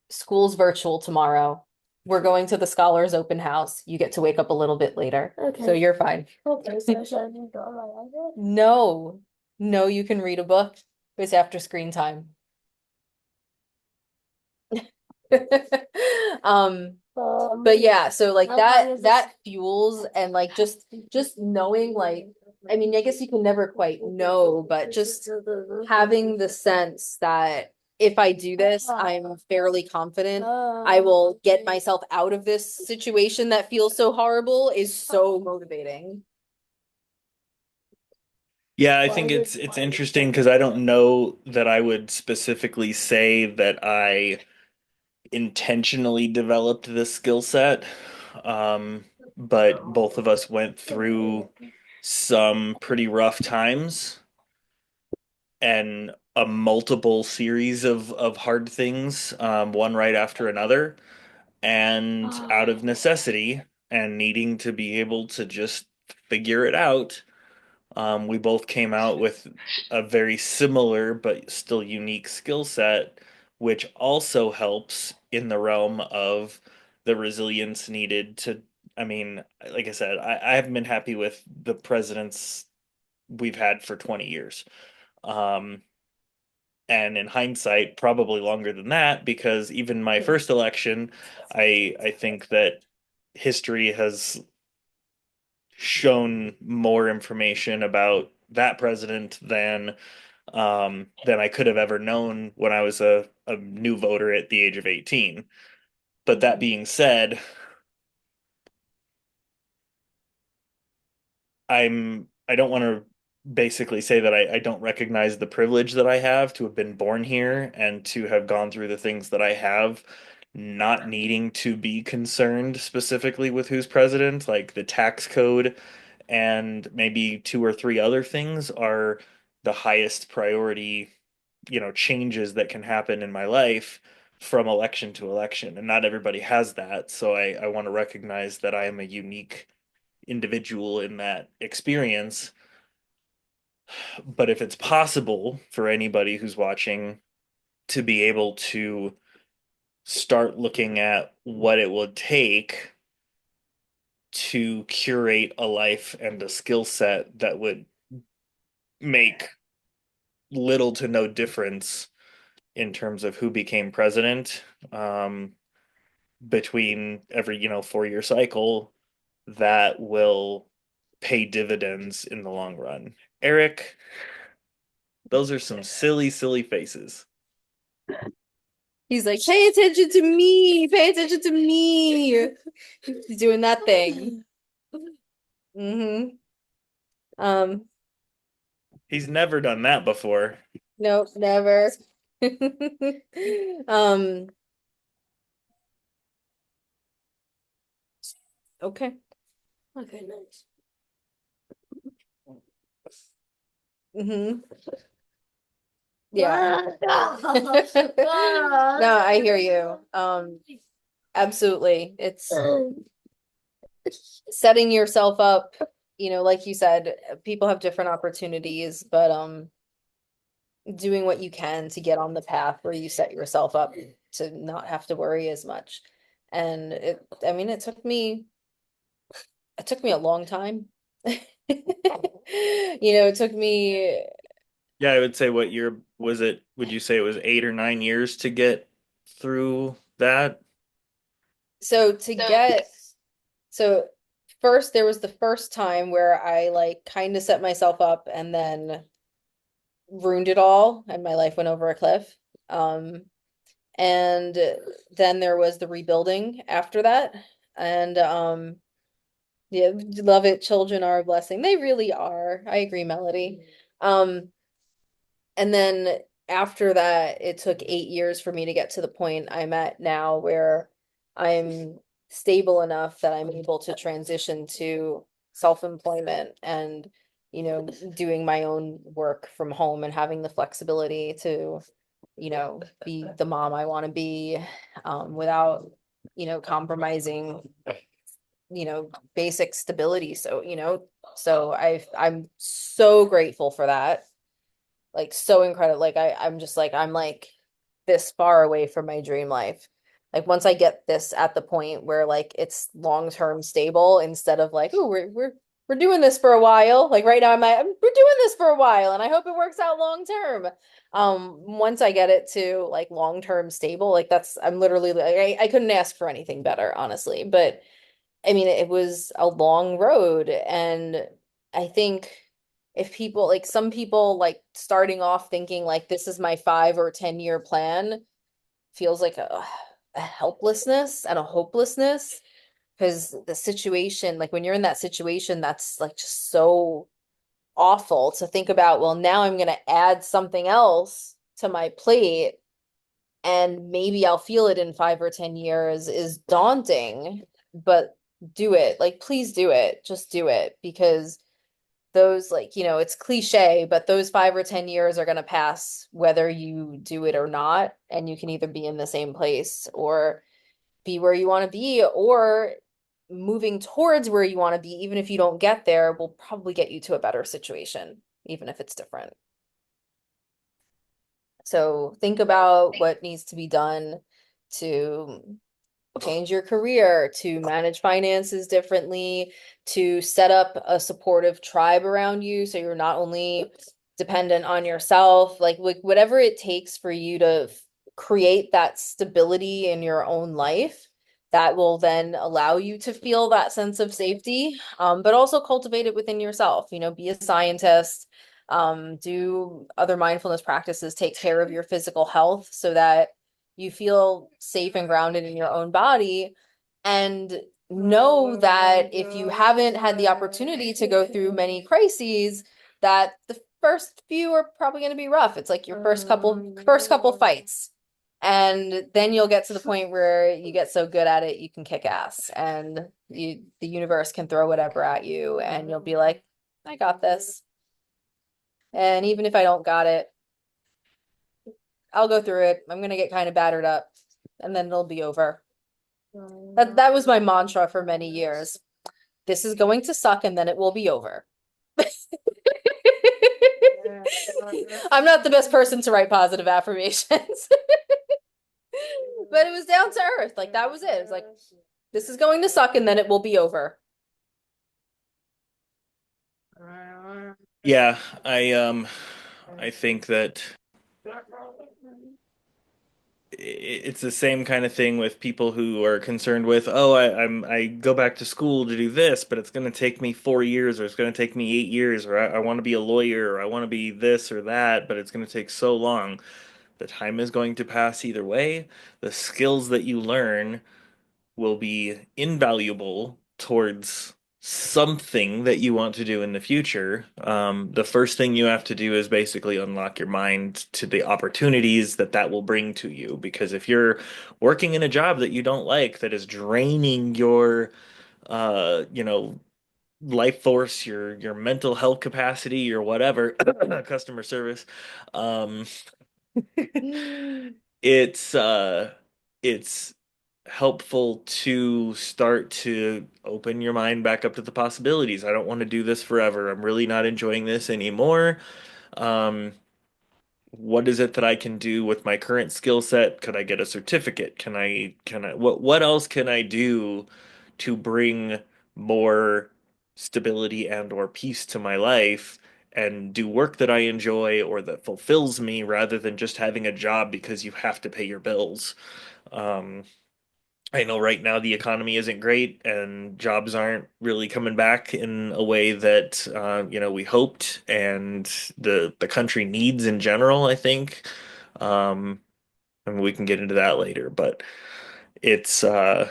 school's virtual tomorrow. We're going to the scholars open house. You get to wake up a little bit later. So
Okay.
you're fine.
Okay, so should I just go on my iPad?
No, no, you can read a book. It's after screen time. Um, but yeah, so like
How long is this?
that fuels, and like just knowing, like, I mean, I guess you can never quite know, but just having the sense that if I do this, I'm fairly confident I will get myself out of this situation that feels so horrible is so motivating.
Yeah, I
Why
think
did
it's
why did
interesting because I don't know that I would specifically say that I intentionally developed this skill set. Um, but both of us went through some pretty rough times and a multiple series of hard things, one right after another, and out of necessity and needing to be able to just figure it out, we both came out with a very similar but still unique skill set, which also helps in the realm of the resilience needed to. I mean, like I said, I haven't been happy with the presidents we've had for 20 years. Um, and in hindsight, probably longer than that, because even my first election, I think that history has shown more information about that president than I could have ever known when I was a new voter at the age of 18. But that
Mhm.
being said, I don't want to basically say that I don't recognize the privilege that I have to have been born here and to have gone through the things that I have, not needing to be concerned specifically with who's president, like the tax code and maybe two or three other things are the highest priority changes that can happen in my life from election to election, and not everybody has that. So I want to recognize that I am a unique individual in that experience. But if it's possible for anybody who's watching to be able to start looking at what it would take to curate a life and a skill set that would make little to no difference in terms of who became president, between every 4 year cycle, that will pay dividends in the long run. Eric, those are some silly, silly faces.
He's like, pay attention to me, pay attention to me. He's doing that thing. Mm-hmm. Um,
He's never done that before.
nope, never. Um, okay.
Okay, nice.
Mm-hmm. Yeah.
No,
No, I hear you. Absolutely. It's setting yourself up, like you said, people have different opportunities, but doing what you can to get on the path where you set yourself up to not have to worry as much. And I mean, it took me a long time. It took me,
Yeah, I would say, what year was it? Would you say it was 8 or 9 years to get through that?
so to get, so first there was the first time where I like kind of set myself up and then ruined it all and my life went over a cliff. And then there was the rebuilding after that. And yeah, love it. Children are a blessing. They really are. I agree, Melody. Um, and then after that, it took 8 years for me to get to the point I'm at now where I'm stable enough that I'm able to transition to self-employment and, doing my own work from home and having the flexibility to, be the mom I want to be, without, compromising, basic stability. So I'm so grateful for that. Like so incredible. Like I'm just like I'm like this far away from my dream life. Like once I get this at the point where like it's long-term stable instead of like, oh, we're doing this for a while. Like right now we're doing this for a while and I hope it works out long term. Once I get it to like long-term stable, like I'm literally like I couldn't ask for anything better, honestly. But I mean, it was a long road, and I think if people like some people like starting off thinking like this is my 5 or 10 year plan feels like a helplessness and a hopelessness because the situation, like when you're in that situation, that's like just so awful to think about. Well, now I'm going to add something else to my plate and maybe I'll feel it in 5 or 10 years is daunting, but do it. Like, please do it. Just do it because those, like, it's cliche, but those 5 or 10 years are going to pass whether you do it or not. And you can either be in the same place or be where you want to be, or moving towards where you want to be, even if you don't get there, will probably get you to a better situation, even if it's different. So think about what needs to be done to change your career, to manage finances differently, to set up a supportive tribe around you so you're not only dependent on yourself, like whatever it takes for you to create that stability in your own life that will then allow you to feel that sense of safety, but also cultivate it within yourself. Be a scientist, do other mindfulness practices, take care of your physical health so that you feel safe and grounded in your own body, and know that if you haven't had the opportunity to go through many crises, that the first few are probably going to be rough. It's like your first couple fights. And then you'll get to the point where you get so good at it, you can kick ass and the universe can throw whatever at you and you'll be like, I got this. And even if I don't got it, I'll go through it. I'm gonna get kind of battered up, and then it'll be over. That was my mantra for many years. This is going to suck, and then it will be over. I'm not the best person to write positive affirmations. But it was down to earth. Like that was it. It was like, this is going to suck and then it will be over.
Yeah, I think that it's the same kind of thing with people who are concerned with, oh, I go back to school to do this, but it's going to take me 4 years, or it's going to take me 8 years, or I want to be a lawyer, or I want to be this or that, but it's going to take so long. The time is going to pass either way. The skills that you learn will be invaluable towards something that you want to do in the future. The first thing you have to do is basically unlock your mind to the opportunities that that will bring to you. Because if you're working in a job that you don't like, that is draining your, you know, life force, your mental health capacity, your whatever, customer service, um, it's helpful to start to open your mind back up to the possibilities. I don't want to do this forever. I'm really not enjoying this anymore. Um, what is it that I can do with my current skill set? Could I get a certificate? Can I what else can I do to bring more stability and or peace to my life and do work that I enjoy or that fulfills me rather than just having a job because you have to pay your bills? Um, I know right now the economy isn't great and jobs aren't really coming back in a way that we hoped and the country needs in general, I think. Um, and we can get into that later, but it's uh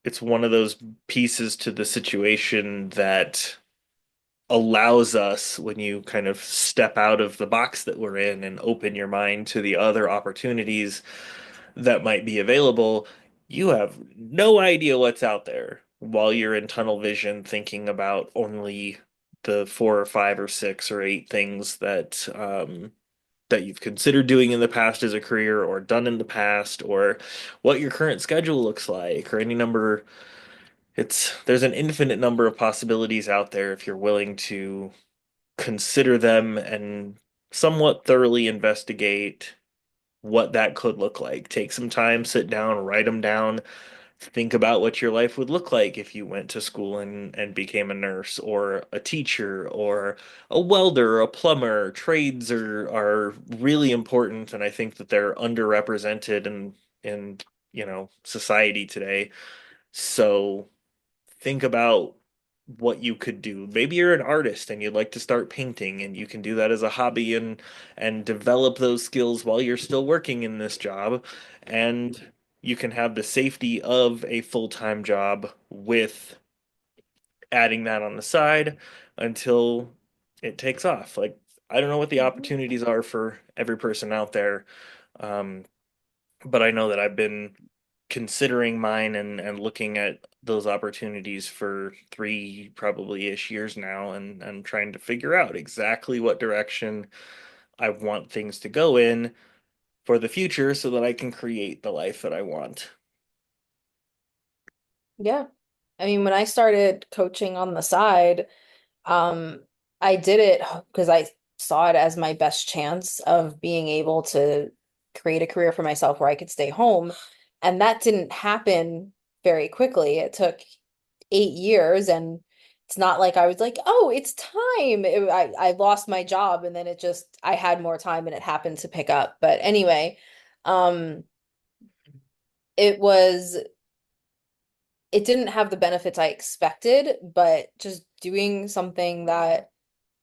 it's one of those pieces to the situation that allows us, when you kind of step out of the box that we're in and open your mind to the other opportunities that might be available, you have no idea what's out there while you're in tunnel vision thinking about only the four or five or six or eight things that you've considered doing in the past as a career or done in the past or what your current schedule looks like or any number. There's an infinite number of possibilities out there if you're willing to consider them and somewhat thoroughly investigate what that could look like. Take some time, sit down, write them down, think about what your life would look like if you went to school and became a nurse or a teacher or a welder or a plumber. Trades are really important, and I think that they're underrepresented in society today. So think about what you could do. Maybe you're an artist and you'd like to start painting and you can do that as a hobby and develop those skills while you're still working in this job and you can have the safety of a full-time job with adding that on the side until it takes off. Like I don't know what the opportunities are for every person out there. Um, but I know that I've been considering mine and looking at those opportunities for three probably ish years now and trying to figure out exactly what direction I want things to go in for the future so that I can create the life that I want.
Yeah. I mean, when I started coaching on the side, um, I did it because I saw it as my best chance of being able to create a career for myself where I could stay home. And that didn't happen very quickly. It took 8 years, and it's not like I was like, oh, it's time. I lost my job, and then I had more time and it happened to pick up. But anyway, um, it was it didn't have the benefits I expected, but just doing something that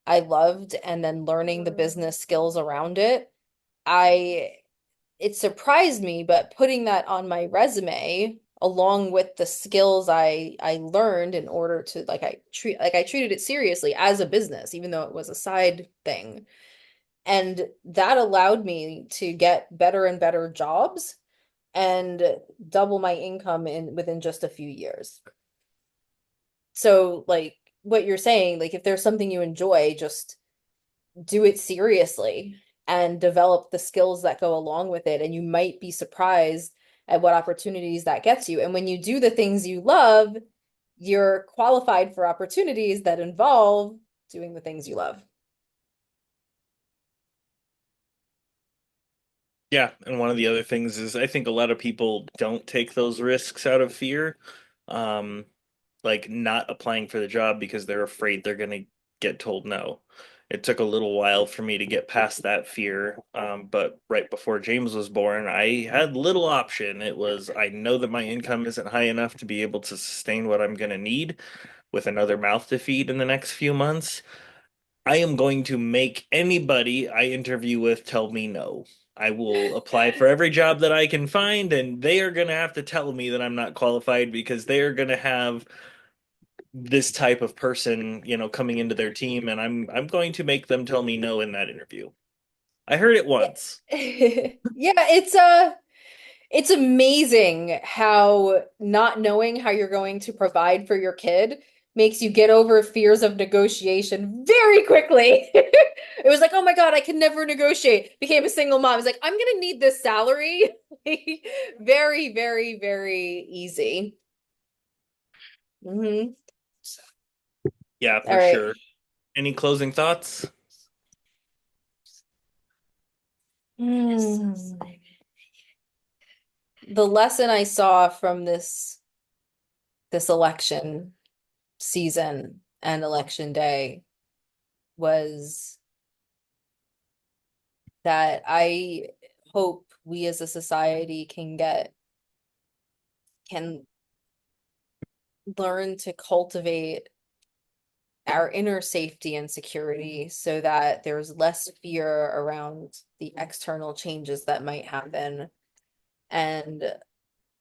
I loved and then learning the business skills around it, I it surprised me, but putting that on my resume along with the skills I learned in order to I treated it seriously as a business, even though it was a side thing. And that allowed me to get better and better jobs and double my income in within just a few years. So like what you're saying, like if there's something you enjoy, just do it seriously. and develop the skills that go along with it. And you might be surprised at what opportunities that gets you. And when you do the things you love, you're qualified for opportunities that involve doing the things you love.
Yeah, and one of the other things is I think a lot of people don't take those risks out of fear. Um, like not applying for the job because they're afraid they're going to get told no. It took a little while for me to get past that fear. But right before James was born, I had little option. It was, I know that my income isn't high enough to be able to sustain what I'm going to need with another mouth to feed in the next few months. I am going to make anybody I interview with tell me no. I will apply for every job that I can find, and they are going to have to tell me that I'm not qualified because they are going to have this type of person, coming into their team, and I'm going to make them tell me no in that interview. I heard it
Yeah.
once.
Yeah, it's amazing how not knowing how you're going to provide for your kid makes you get over fears of negotiation very quickly. It was like, oh my God, I can never negotiate. Became a single mom. It's like, I'm gonna need this salary. Very, very, very easy. Hmm.
Yeah,
All
for
right.
sure. Any closing thoughts?
Hmm. The lesson I saw from this election season and election day was that I hope we as a society can learn to cultivate our inner safety and security so that there's less fear around the external changes that might happen and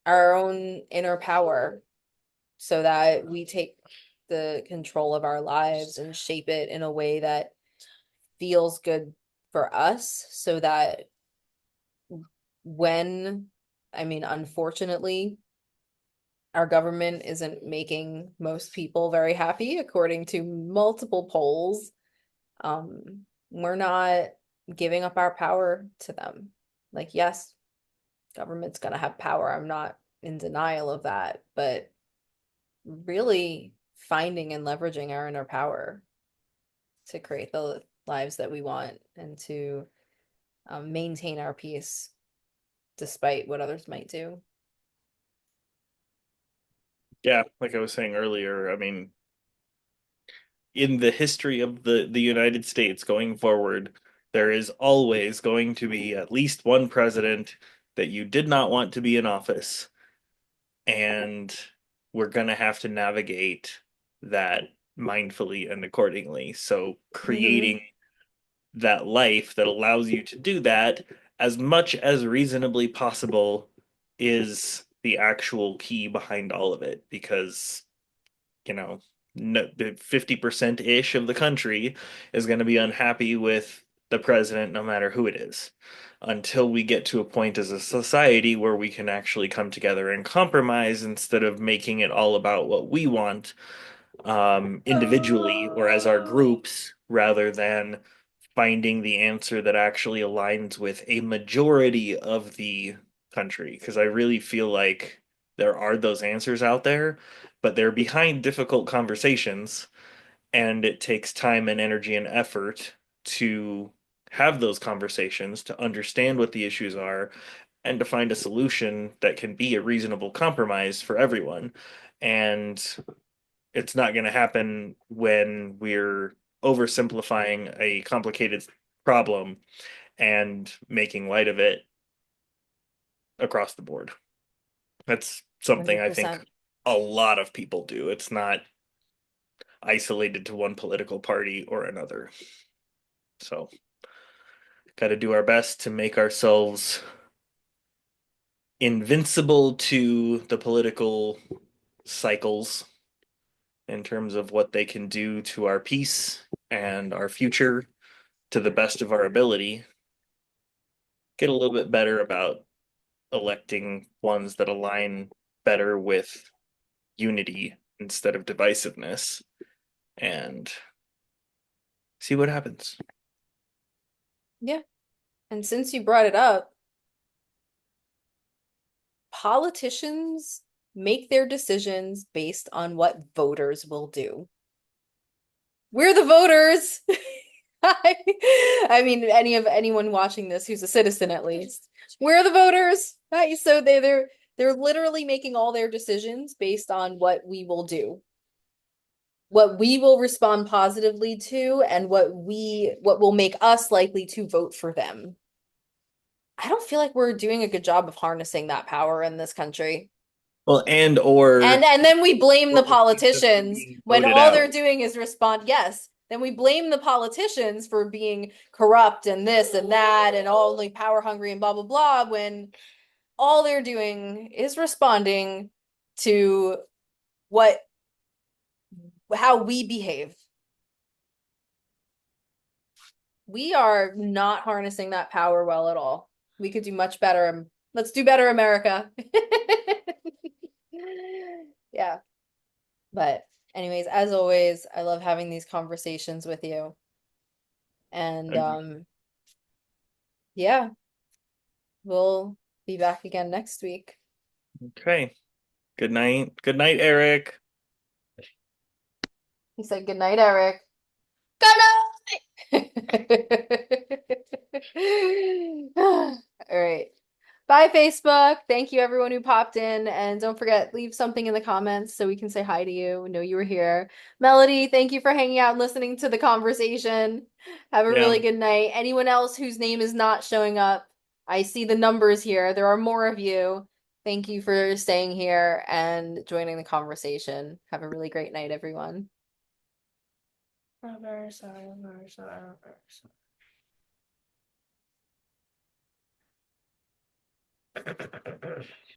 our own inner power so that we take the control of our lives and shape it in a way that feels good for us so that when, I mean, unfortunately, our government isn't making most people very happy, according to multiple polls. We're not giving up our power to them. Like, yes, government's gonna have power. I'm not in denial of that, but really finding and leveraging our inner power to create the lives that we want and to maintain our peace despite what others might do.
Yeah, like I was saying earlier, I mean, in the history of the United States going forward, there is always going to be at least one president that you did not want to be in office, and we're going to have to navigate that mindfully and accordingly. So
Hmm.
creating that life that allows you to do that as much as reasonably possible is the actual key behind all of it because you know, 50% ish of the country is going to be unhappy with the president, no matter who it is, until we get to a point as a society where we can actually come together and compromise instead of making it all about what we want individually or as our groups rather than finding the answer that actually aligns with a majority of the country. Because I really feel like there are those answers out there, but they're behind difficult conversations, and it takes time and energy and effort to have those conversations, to understand what the issues are, and to find a solution that can be a reasonable compromise for everyone. And it's not going to happen when we're oversimplifying a complicated problem and making light of it across the board. That's something I think
100%.
a lot of people do. It's not isolated to one political party or another. So, got to do our best to make ourselves invincible to the political cycles in terms of what they can do to our peace and our future to the best of our ability. Get a little bit better about electing ones that align better with unity instead of divisiveness and see what happens.
Yeah. And since you brought it up, politicians make their decisions based on what voters will do. We're the voters. I mean, anyone watching this who's a citizen at least. We're the voters. Right? So they're literally making all their decisions based on what we will do. What we will respond positively to and what will make us likely to vote for them. I don't feel like we're doing a good job of harnessing that power in this country.
Well,
And then we blame the
or just
politicians
being
when
voted
all
out.
they're doing is respond, yes. Then we blame the politicians for being corrupt and this and that and all like power hungry and blah blah blah when all they're doing is responding to what how we behave. We are not harnessing that power well at all. We could do much better. Let's do better, America. Yeah. But anyways, as always, I love having these conversations with you. And yeah, we'll be back again next week.
Okay. Good night. Good night, Eric.
He said good night, Eric. Good night. All right. Bye, Facebook. Thank you, everyone who popped in. And don't forget, leave something in the comments so we can say hi to you, know you were here. Melody, thank you for hanging out and listening to the conversation. Have a
Yeah.
really good night. Anyone else whose name is not showing up, I see the numbers here. There are more of you. Thank you for staying here and joining the conversation. Have a really great night, everyone.
I'm very sorry. I'm very sorry. I'm very sorry.